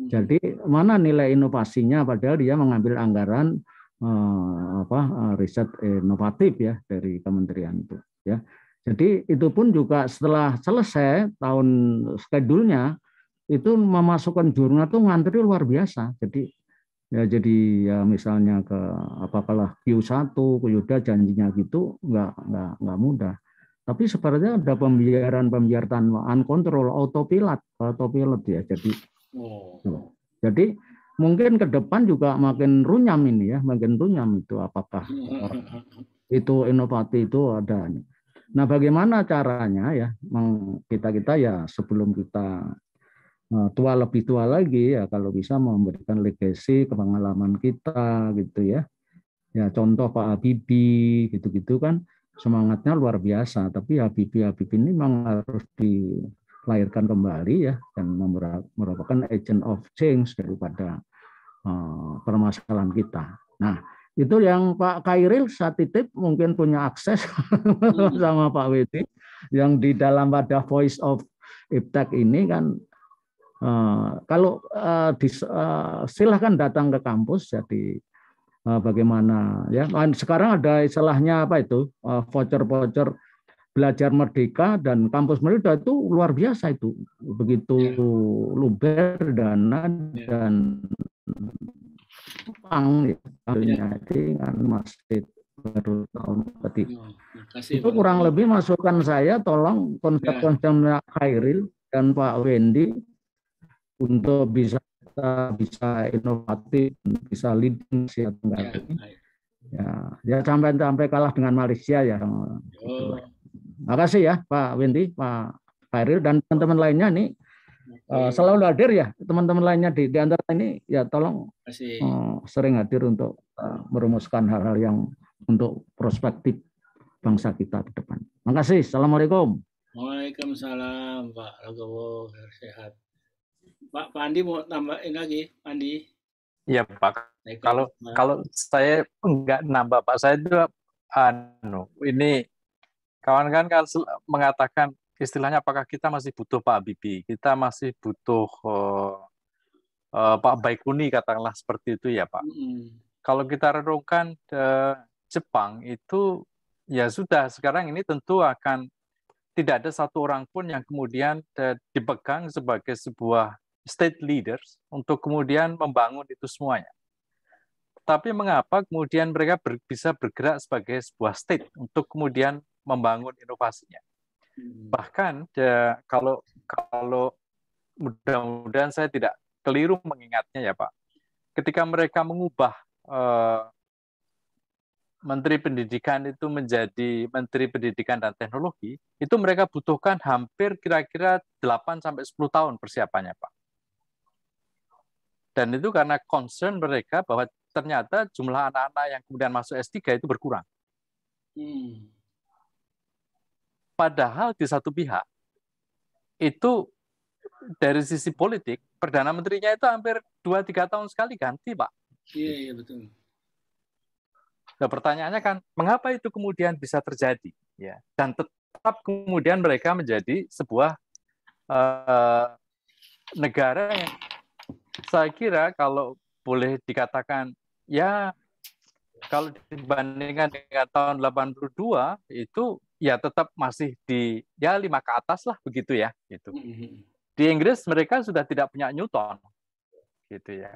Jadi mana nilai inovasinya padahal dia mengambil anggaran riset inovatif ya dari kementerian itu ya. Jadi itu pun juga setelah selesai tahun schedule-nya itu memasukkan jurnal tuh ngantri luar biasa. Jadi ya misalnya ke apakah Q1, Yuda janjinya gitu nggak mudah. Tapi sepertinya ada pembiaran uncontrol autopilot ya. Jadi mungkin ke depan juga makin runyam ini ya, makin runyam itu apakah itu inovatif itu ada. Nah, bagaimana caranya ya kita ya sebelum kita lebih tua lagi ya kalau bisa memberikan legacy ke pengalaman kita gitu ya. Ya contoh Pak Habibie gitu-gitu kan semangatnya luar biasa, tapi Habibie ini memang harus dilahirkan kembali ya dan merupakan agent of change daripada permasalahan kita. Nah, itu yang Pak Khairil saya titip mungkin punya akses sama Pak Windy yang di dalam pada Voice of Iptek ini kan kalau silahkan datang ke kampus jadi bagaimana ya sekarang ada istilahnya apa itu voucher belajar merdeka dan kampus merdeka itu luar biasa itu begitu luber dana dan jadi kan masih baru tahun ketiga itu kurang lebih masukan saya tolong konsep-konsepnya Khairil dan Pak Windy untuk bisa inovatif, bisa leading ya sampai kalah dengan Malaysia ya. Terima kasih ya Pak Windy, Pak Khairil dan teman-teman lainnya nih selalu hadir ya teman-teman lainnya di antara ini ya tolong sering hadir untuk merumuskan hal-hal yang untuk prospektif bangsa kita ke depan. Terima kasih. Assalamualaikum. Waalaikumsalam Pak Legowo, sehat. Pak Andi mau tambahin lagi, Andi? Iya Pak. Kalau saya enggak nambah Pak, saya juga ini kawan-kawan kan mengatakan istilahnya apakah kita masih butuh Pak Habibie, kita masih butuh Pak Baikuni katakanlah seperti itu ya Pak. Kalau kita renungkan Jepang itu ya sudah sekarang ini tentu akan tidak ada satu orang pun yang kemudian dipegang sebagai sebuah state leaders untuk kemudian membangun itu semuanya. Tapi mengapa kemudian mereka bisa bergerak sebagai sebuah state untuk kemudian membangun inovasinya? Bahkan kalau mudah-mudahan saya tidak keliru mengingatnya ya Pak, ketika mereka mengubah Menteri Pendidikan itu menjadi Menteri Pendidikan dan Teknologi, itu mereka butuhkan hampir kira-kira 8-10 tahun persiapannya Pak. Dan itu karena concern mereka bahwa ternyata jumlah anak-anak yang kemudian masuk S3 itu berkurang. Padahal di satu pihak, itu dari sisi politik, Perdana Menterinya itu hampir 2-3 tahun sekali ganti, Pak. Iya, betul. Nah, pertanyaannya kan, mengapa itu kemudian bisa terjadi? Ya, dan tetap kemudian mereka menjadi sebuah negara yang saya kira kalau boleh dikatakan, ya kalau dibandingkan dengan tahun 82 itu ya tetap masih di ya 5 ke atas lah begitu ya gitu. Di Inggris mereka sudah tidak punya Newton gitu ya.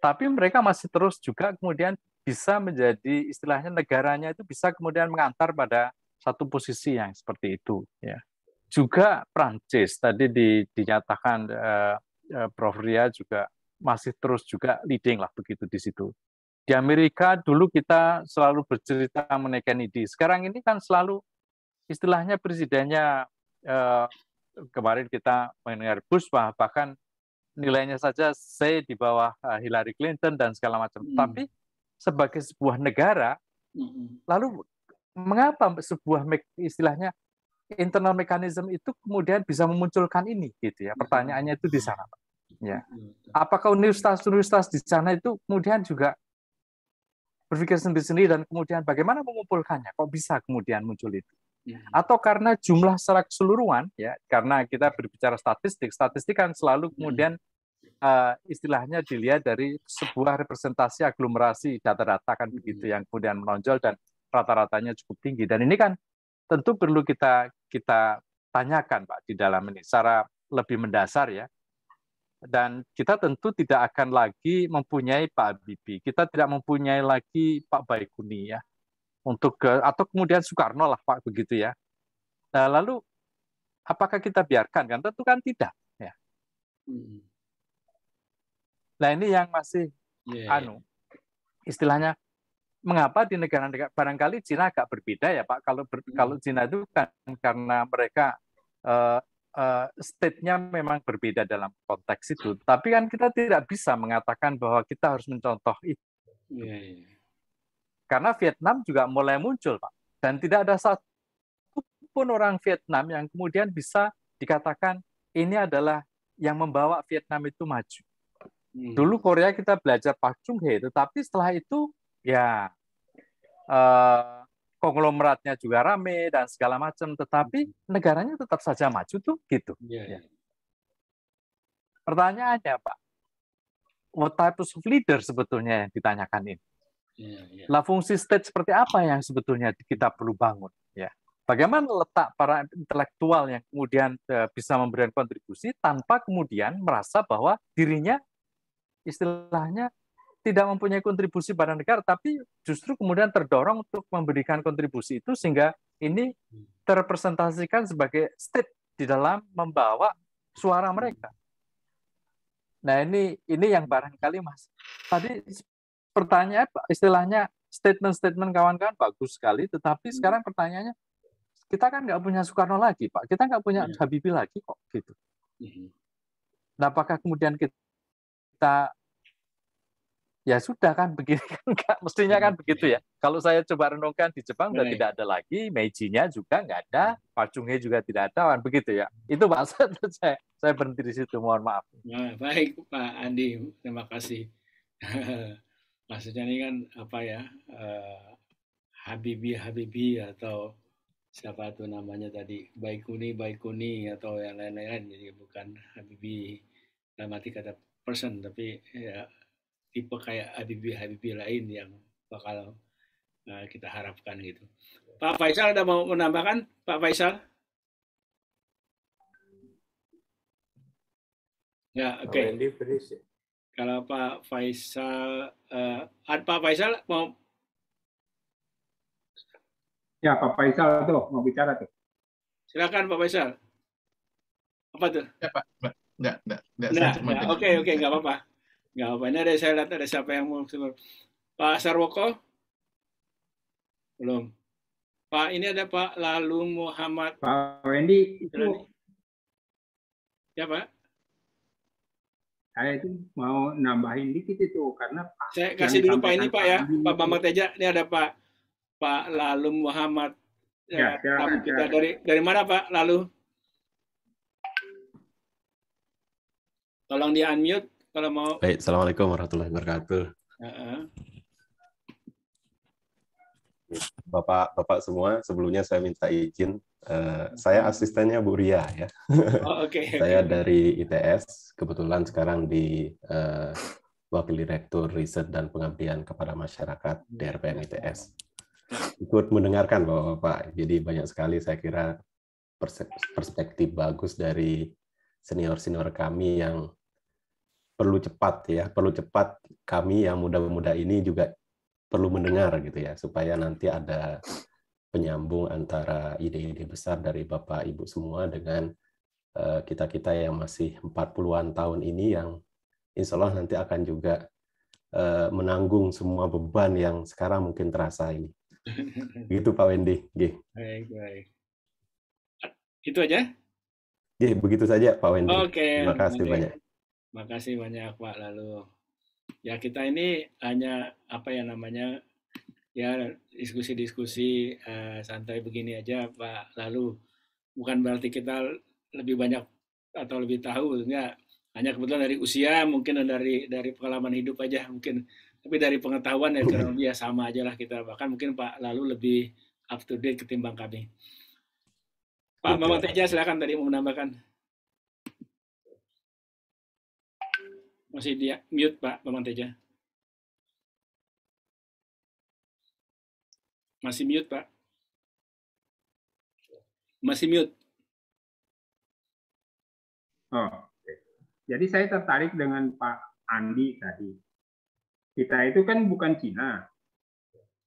Tapi mereka masih terus juga kemudian bisa menjadi istilahnya negaranya itu bisa kemudian mengantar pada satu posisi yang seperti itu ya. Juga Prancis tadi dinyatakan Prof. Ria juga masih terus juga leading lah begitu di situ. Di Amerika dulu kita selalu bercerita mengenai Kennedy. Sekarang ini kan selalu istilahnya presidennya kemarin kita mendengar Bush bahkan nilainya saja C di bawah Hillary Clinton dan segala macam. Tapi sebagai sebuah negara, lalu mengapa sebuah istilahnya internal mechanism itu kemudian bisa memunculkan ini gitu ya. Pertanyaannya itu di sana, Pak. Ya. Apakah universitas-universitas di sana itu kemudian juga berpikir sendiri-sendiri dan kemudian bagaimana mengumpulkannya? Kok bisa kemudian muncul itu? Atau karena jumlah secara keseluruhan ya, karena kita berbicara statistik kan selalu kemudian istilahnya dilihat dari sebuah representasi aglomerasi data-data kan begitu yang kemudian menonjol dan rata-ratanya cukup tinggi. Dan ini kan tentu perlu kita tanyakan Pak di dalam ini secara lebih mendasar ya. Dan kita tentu tidak akan lagi mempunyai Pak Habibie, kita tidak mempunyai lagi Pak Baikuni ya, atau kemudian Soekarno lah Pak begitu ya. Nah, lalu apakah kita biarkan kan? Tentu kan tidak ya. Nah ini yang masih istilahnya mengapa di negara-negara barangkali Cina agak berbeda ya Pak. Kalau Cina itu kan karena mereka state-nya memang berbeda dalam konteks itu. Tapi kan kita tidak bisa mengatakan bahwa kita harus mencontoh itu. Karena Vietnam juga mulai muncul, Pak. Dan tidak ada satu pun orang Vietnam yang kemudian bisa dikatakan ini adalah yang membawa Vietnam itu maju. Dulu Korea kita belajar Park Chung Hee, tetapi setelah itu ya konglomeratnya juga rame dan segala macam, tetapi negaranya tetap saja maju tuh gitu. Ya. Pertanyaannya Pak, what type of leader sebetulnya yang ditanyakan ini? Lah fungsi state seperti apa yang sebetulnya kita perlu bangun? Ya. Bagaimana letak para intelektual yang kemudian bisa memberikan kontribusi tanpa kemudian merasa bahwa dirinya istilahnya tidak mempunyai kontribusi pada negara, tapi justru kemudian terdorong untuk memberikan kontribusi itu sehingga ini terrepresentasikan sebagai state di dalam membawa suara mereka. Nah ini yang barangkali Mas. Tadi pertanyaan istilahnya statement-statement kawan-kawan bagus sekali, tetapi sekarang pertanyaannya kita kan nggak punya Soekarno lagi Pak, kita nggak punya Habibie lagi kok gitu. Nah apakah kemudian kita ya sudah kan begini kan enggak, mestinya kan begitu ya. Kalau saya coba renungkan di Jepang sudah tidak ada lagi, Meiji-nya juga nggak ada, Park Chung Hee juga tidak ada, kan begitu ya. Itu Pak, saya berhenti di situ, mohon maaf. Nah, baik Pak Andi, terima kasih. Maksudnya ini kan apa ya, Habibie atau siapa tuh namanya tadi, Baikuni atau yang lain-lain, jadi bukan Habibie dalam arti kata person, tapi ya tipe kayak Habibie lain yang bakal kita harapkan gitu. Pak Faisal ada mau menambahkan? Pak Faisal? Ya, oke. Kalau Pak Faisal, Pak Faisal mau? Ya, Pak Faisal tuh mau bicara tuh. Silakan Pak Faisal. Apa tuh? Ya Pak, enggak. Oke, nggak apa-apa. Nggak apa, ini saya lihat ada siapa yang mau. Pak Sarwoko? Belum. Pak, ini ada Pak Lalu Muhammad. Pak Wendy itu. Ya Pak. Saya itu mau nambahin dikit itu karena Pak. Saya kasih dulu Pak ini Pak ya, Pak Bambang Teja. Ini ada Pak Lalu Muhammad. Ya, kita dari mana Pak Lalu? Tolong di unmute. Kalau mau. Baik, Assalamualaikum warahmatullahi wabarakatuh. Bapak-bapak semua, sebelumnya saya minta izin. Saya asistennya Bu Ria ya. Oh, oke. Saya dari ITS, kebetulan sekarang di Wakil Direktur Riset dan Pengabdian kepada Masyarakat DRPM ITS. Ikut mendengarkan Bapak-bapak. Jadi banyak sekali saya kira perspektif bagus dari senior-senior kami yang perlu cepat ya, perlu cepat kami yang muda-muda ini juga perlu mendengar gitu ya, supaya nanti ada penyambung antara ide-ide besar dari Bapak Ibu semua dengan kita-kita yang masih 40-an tahun ini yang insya Allah nanti akan juga menanggung semua beban yang sekarang mungkin terasa ini. Begitu Pak Wendy. Baik. Itu aja? Begitu saja Pak Wendy. Oke. Terima kasih banyak. Terima kasih banyak Pak. Lalu ya kita ini hanya ya diskusi-diskusi santai begini aja Pak. Lalu bukan berarti kita lebih banyak atau lebih tahu, enggak. Hanya kebetulan dari usia, mungkin dari pengalaman hidup aja mungkin. Tapi dari pengetahuan ya kurang lebih sama aja lah kita. Bahkan mungkin Pak Lalu lebih up to date ketimbang kami. Pak Bambang Teja silakan tadi mau menambahkan. Masih dia mute Pak Bambang Teja. Masih mute Pak. Masih mute. Oh, jadi saya tertarik dengan Pak Andi tadi. Kita itu kan bukan Cina,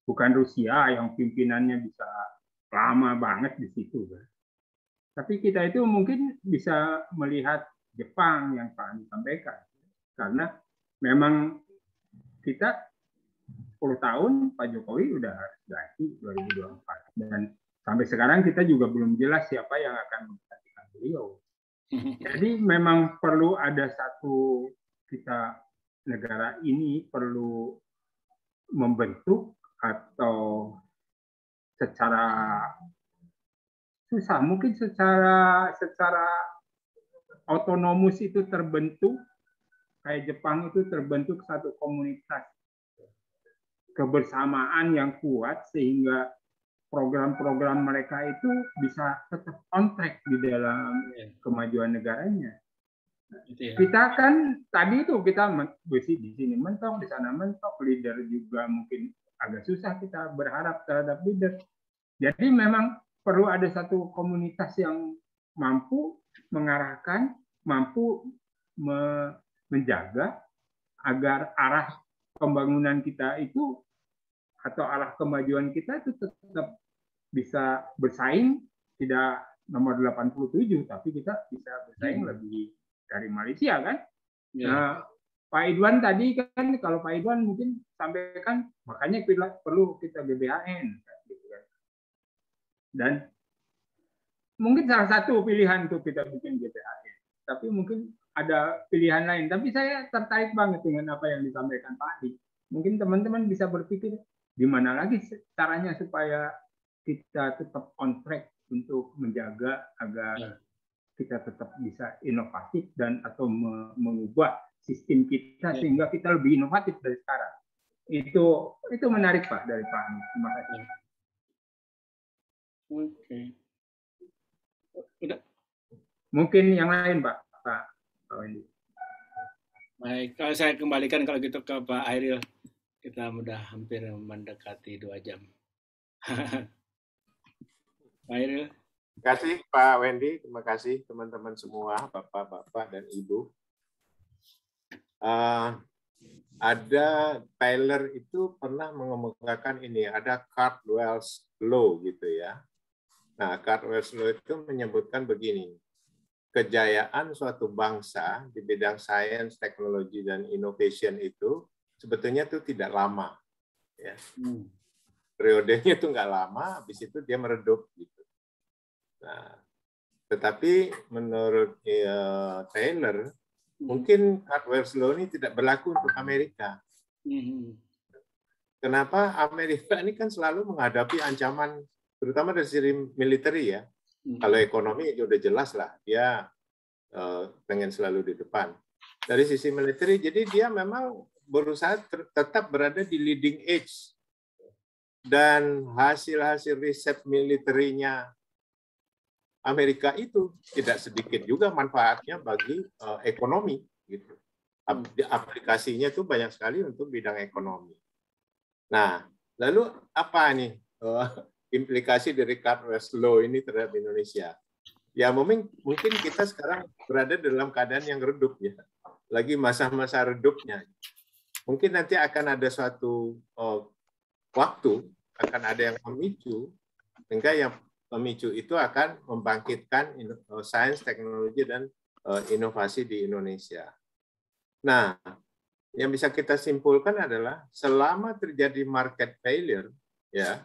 bukan Rusia yang pimpinannya bisa lama banget di situ. Tapi kita itu mungkin bisa melihat Jepang yang Pak Andi sampaikan. Karena memang kita 10 tahun Pak Jokowi udah ganti 2024. Dan sampai sekarang kita juga belum jelas siapa yang akan menggantikan beliau. Jadi memang perlu ada satu, kita negara ini perlu membentuk atau secara susah, mungkin secara otonomus itu terbentuk, kayak Jepang itu terbentuk satu komunitas kebersamaan yang kuat sehingga program-program mereka itu bisa tetap on track di dalam kemajuan negaranya. Kita kan tadi itu kita di sini mentok, di sana mentok, leader juga mungkin agak susah kita berharap terhadap leader. Jadi memang perlu ada satu komunitas yang mampu mengarahkan, mampu menjaga agar arah pembangunan kita itu atau arah kemajuan kita itu tetap bisa bersaing, tidak nomor 87, tapi kita bisa bersaing lebih dari Malaysia kan. Nah, Pak Idwan tadi kan, kalau Pak Idwan mungkin sampaikan, makanya perlu kita GBHN. Dan mungkin salah satu pilihan untuk kita bikin GBHN. Tapi mungkin ada pilihan lain. Tapi saya tertarik banget dengan apa yang disampaikan Pak Adi. Mungkin teman-teman bisa berpikir, gimana lagi caranya supaya kita tetap on track untuk menjaga agar kita tetap bisa inovatif dan atau mengubah sistem kita sehingga kita lebih inovatif dari sekarang. Itu menarik Pak dari Pak Andi. Terima kasih. Oke. Udah. Mungkin yang lain Pak Wendy. Baik, kalau saya kembalikan kalau gitu ke Pak Hairil. Kita sudah hampir mendekati 2 jam. Pak Hairil. Terima kasih Pak Wendy, terima kasih teman-teman semua, Bapak-Bapak dan Ibu. Ada Taylor itu pernah mengemukakan ini, ada Cardwell's Law gitu ya. Nah, Cardwell's Law itu menyebutkan begini, kejayaan suatu bangsa di bidang sains, teknologi, dan innovation itu sebetulnya itu tidak lama. Ya. Periodenya itu nggak lama, habis itu dia meredup. Gitu. Nah, tetapi menurut Taylor, mungkin Cardwell's Law ini tidak berlaku untuk Amerika. Kenapa? Amerika ini kan selalu menghadapi ancaman, terutama dari sisi militer ya. Kalau ekonomi itu udah jelas lah, dia pengen selalu di depan. Dari sisi militer, jadi dia memang berusaha tetap berada di leading edge dan hasil-hasil riset militernya Amerika itu tidak sedikit juga manfaatnya bagi ekonomi gitu. Aplikasinya itu banyak sekali untuk bidang ekonomi. Nah, lalu apa nih implikasi dari Cartwright Law ini terhadap Indonesia? Ya mungkin kita sekarang berada dalam keadaan yang redup ya, lagi masa-masa redupnya. Mungkin nanti akan ada suatu waktu, akan ada yang memicu, sehingga yang memicu itu akan membangkitkan sains, teknologi, dan inovasi di Indonesia. Nah, yang bisa kita simpulkan adalah selama terjadi market failure, ya,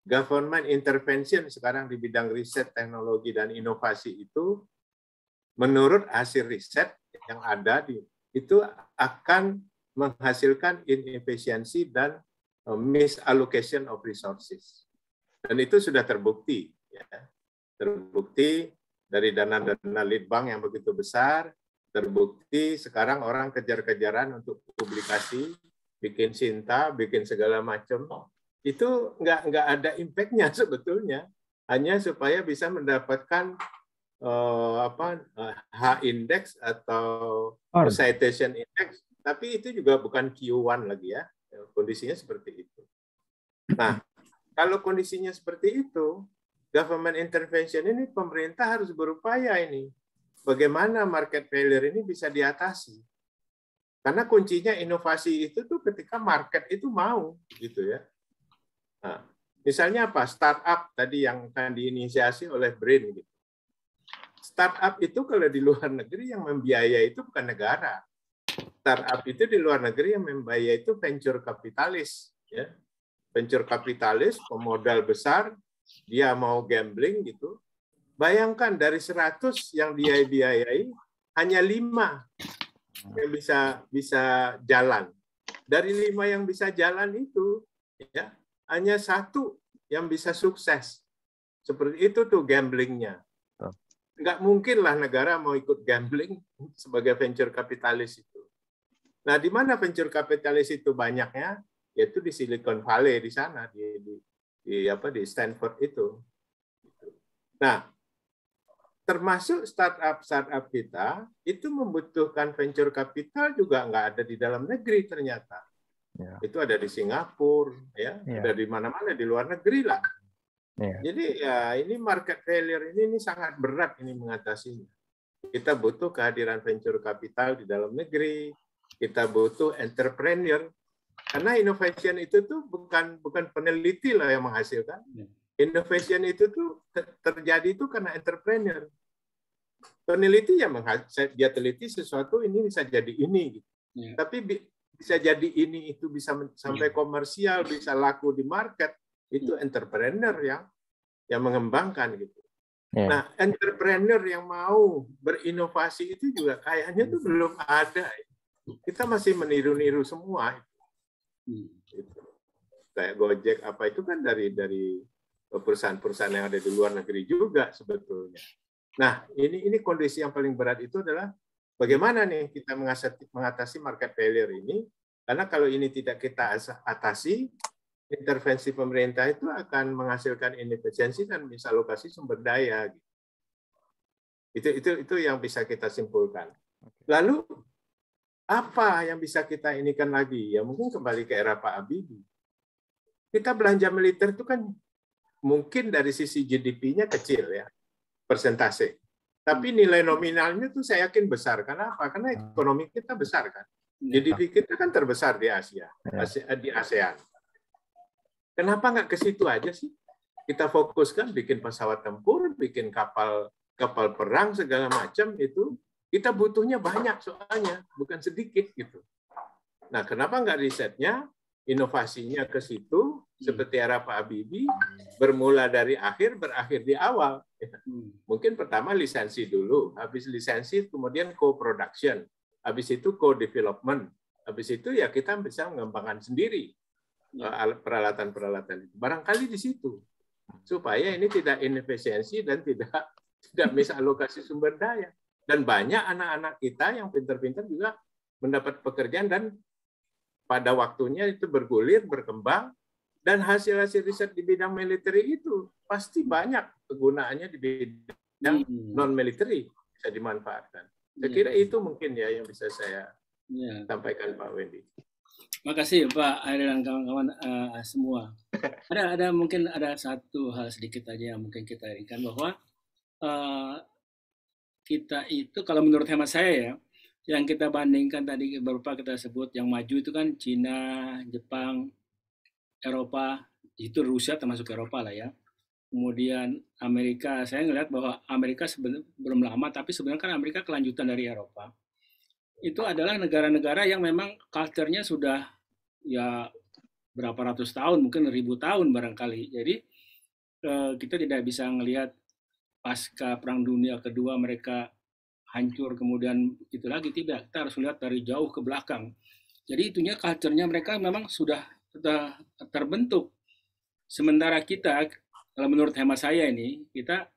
government intervention sekarang di bidang riset, teknologi, dan inovasi itu, menurut hasil riset yang ada itu akan menghasilkan inefisiensi dan misallocation of resources. Dan itu sudah terbukti, ya. Terbukti dari dana-dana lead bank yang begitu besar, terbukti sekarang orang kejar-kejaran untuk publikasi, bikin cinta, bikin segala macam. Itu nggak ada impact-nya sebetulnya, hanya supaya bisa mendapatkan H-index atau citation index, tapi itu juga bukan Q1 lagi ya, kondisinya seperti itu. Nah, kalau kondisinya seperti itu, government intervention ini pemerintah harus berupaya ini. Bagaimana market failure ini bisa diatasi? Karena kuncinya inovasi itu tuh ketika market itu mau, gitu ya. Nah, misalnya apa? Startup tadi yang akan diinisiasi oleh BRIN. Gitu. Startup itu kalau di luar negeri yang membiayai itu bukan negara. Startup itu di luar negeri yang membiayai itu venture kapitalis, ya. Venture kapitalis, pemodal besar, dia mau gambling gitu. Bayangkan dari 100 yang dia biayai, hanya 5 yang bisa jalan. Dari 5 yang bisa jalan itu, ya, hanya 1 yang bisa sukses. Seperti itu tuh gamblingnya. Nggak mungkin lah negara mau ikut gambling sebagai venture kapitalis itu. Nah, di mana venture kapitalis itu banyaknya? Yaitu di Silicon Valley di sana, di Stanford itu. Nah, termasuk startup kita itu membutuhkan venture capital juga nggak ada di dalam negeri ternyata. Ya. Itu ada di Singapura, ya, ada di mana-mana di luar negeri lah. Ya. Jadi ya ini market failure ini sangat berat ini mengatasinya. Kita butuh kehadiran venture capital di dalam negeri, kita butuh entrepreneur. Karena innovation itu tuh bukan peneliti lah yang menghasilkan. Innovation itu tuh terjadi itu karena entrepreneur. Peneliti yang dia teliti sesuatu ini bisa jadi ini, gitu. Tapi bisa jadi ini itu bisa sampai komersial, bisa laku di market, itu entrepreneur yang mengembangkan gitu. Nah, entrepreneur yang mau berinovasi itu juga kayaknya tuh belum ada. Kita masih meniru-niru semua. Gitu. Kayak Gojek apa itu kan dari perusahaan-perusahaan yang ada di luar negeri juga sebetulnya. Nah, ini kondisi yang paling berat itu adalah bagaimana nih kita mengatasi market failure ini, karena kalau ini tidak kita atasi, intervensi pemerintah itu akan menghasilkan inefisiensi dan misalokasi sumber daya. Itu yang bisa kita simpulkan. Lalu apa yang bisa kita inikan lagi? Ya mungkin kembali ke era Pak Habibie. Kita belanja militer itu kan mungkin dari sisi GDP-nya kecil ya, persentase. Tapi nilai nominalnya tuh saya yakin besar. Karena apa? Karena ekonomi kita besar kan. GDP kita kan terbesar di Asia, di ASEAN. Kenapa nggak ke situ aja sih? Kita fokuskan bikin pesawat tempur, bikin kapal perang segala macam itu. Kita butuhnya banyak soalnya, bukan sedikit gitu. Nah, kenapa nggak risetnya, inovasinya ke situ, seperti era Pak Habibie, bermula dari akhir, berakhir di awal. Mungkin pertama lisensi dulu, habis lisensi kemudian co-production, habis itu co-development, habis itu ya kita bisa mengembangkan sendiri peralatan-peralatan itu. Barangkali di situ, supaya ini tidak inefisiensi dan tidak misalokasi sumber daya. Dan banyak anak-anak kita yang pintar-pintar juga mendapat pekerjaan dan pada waktunya itu bergulir, berkembang, Dan hasil-hasil riset di bidang militer itu pasti banyak kegunaannya di bidang non-military, bisa dimanfaatkan. Saya kira itu mungkin ya yang bisa saya sampaikan Pak Wendy. Makasih Pak Hairil dan kawan-kawan semua. Mungkin ada satu hal sedikit aja yang mungkin kita inginkan, bahwa kita itu kalau menurut hemat saya ya, yang kita bandingkan tadi beberapa kita sebut yang maju itu kan Cina, Jepang, Eropa, itu Rusia termasuk Eropa lah ya. Kemudian Amerika, saya ngelihat bahwa Amerika belum lama, tapi sebenarnya kan Amerika kelanjutan dari Eropa. Itu adalah negara-negara yang memang culture-nya sudah ya berapa ratus tahun, mungkin 1000 tahun barangkali. Jadi kita tidak bisa ngelihat pasca Perang Dunia Kedua mereka hancur kemudian itu lagi, tidak. Kita harus melihat dari jauh ke belakang. Jadi itunya culture-nya mereka memang sudah terbentuk. Sementara kita, kalau menurut hemat saya ini, kita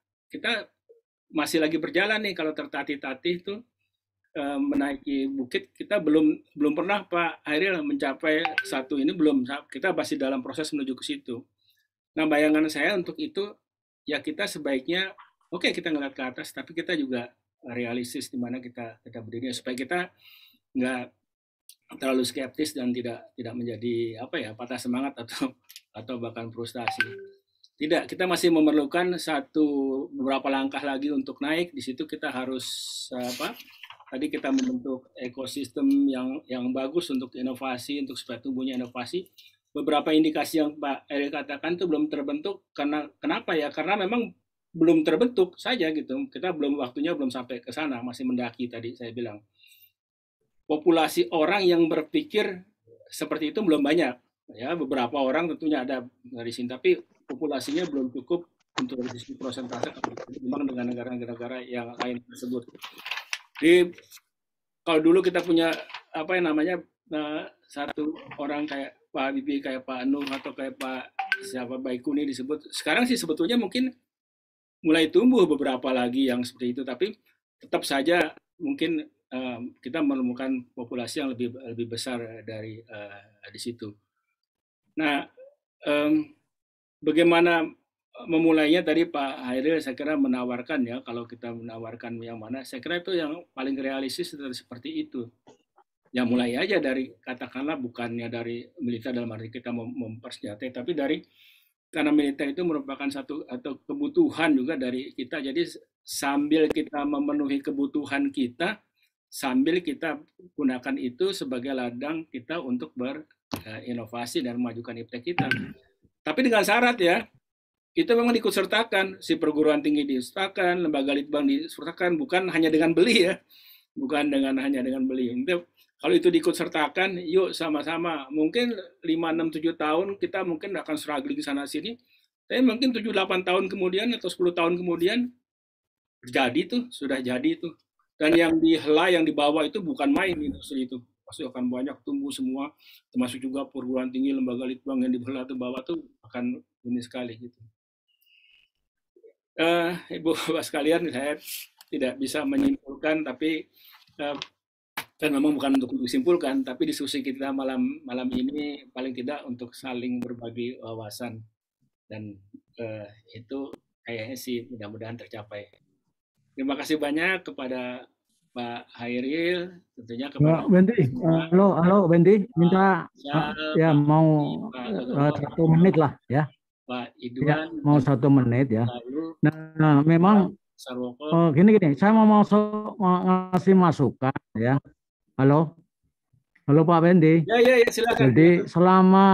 masih lagi berjalan nih, kalau tertatih-tatih itu menaiki bukit, kita belum pernah Pak Hairil mencapai satu ini, belum, kita masih dalam proses menuju ke situ. Nah, bayangan saya untuk itu ya kita sebaiknya kita ngeliat ke atas, tapi kita juga realistis di mana kita berdiri, supaya kita nggak terlalu skeptis dan tidak menjadi patah semangat atau bahkan frustasi. Tidak, kita masih memerlukan beberapa langkah lagi untuk naik. Di situ kita harus tadi kita membentuk ekosistem yang bagus untuk inovasi, untuk supaya tumbuhnya inovasi. Beberapa indikasi yang Pak Hairil katakan itu belum terbentuk. Kenapa ya? Karena memang belum terbentuk saja gitu. Kita waktunya belum sampai ke sana, masih mendaki tadi saya bilang. Populasi orang yang berpikir seperti itu belum banyak. Ya, beberapa orang tentunya ada dari sini, tapi populasinya belum cukup untuk dari sisi persentase memang dengan negara-negara yang lain tersebut. Jadi kalau dulu kita punya satu orang kayak Pak Habibie, kayak Pak Nuh, atau kayak Pak Baikuni disebut. Sekarang sih sebetulnya mungkin mulai tumbuh beberapa lagi yang seperti itu, tapi tetap saja mungkin kita menemukan populasi yang lebih besar dari di situ. Nah, bagaimana memulainya tadi Pak Hairil saya kira menawarkan ya, kalau kita menawarkan yang mana, saya kira itu yang paling realistis seperti itu. Ya mulai aja dari, katakanlah bukannya dari militer dalam arti kita mempersenjatai, tapi karena militer itu merupakan satu atau kebutuhan juga dari kita. Jadi sambil kita memenuhi kebutuhan kita, sambil kita gunakan itu sebagai ladang kita untuk berinovasi dan memajukan iptek kita. Tapi dengan syarat ya, itu memang diikutsertakan, si perguruan tinggi disertakan, lembaga litbang disertakan, bukan hanya dengan beli ya, bukan hanya dengan beli. Kalau itu diikutsertakan, yuk sama-sama. Mungkin 5, 6, 7 tahun kita mungkin akan struggling sana-sini, tapi mungkin 7-8 tahun kemudian atau 10 tahun kemudian sudah jadi tuh. Dan yang dihela, yang dibawa itu bukan main industri itu. Pasti akan banyak tumbuh semua, termasuk juga perguruan tinggi, lembaga litbang yang dihela tuh bawah tuh akan ini sekali gitu. Ibu Bapak sekalian, saya tidak bisa menyimpulkan, tapi dan memang bukan untuk disimpulkan, tapi diskusi kita malam ini paling tidak untuk saling berbagi wawasan, dan itu kayaknya sih mudah-mudahan tercapai. Terima kasih banyak kepada Pak Hairil, tentunya kepada Wendy. Halo Wendy, minta ya mau 1 menit lah ya. Pak Idwan, ya, mau 1 menit ya. Nah, memang gini, saya mau ngasih masukan ya. Halo Pak Wendy. Ya, silakan. Jadi selama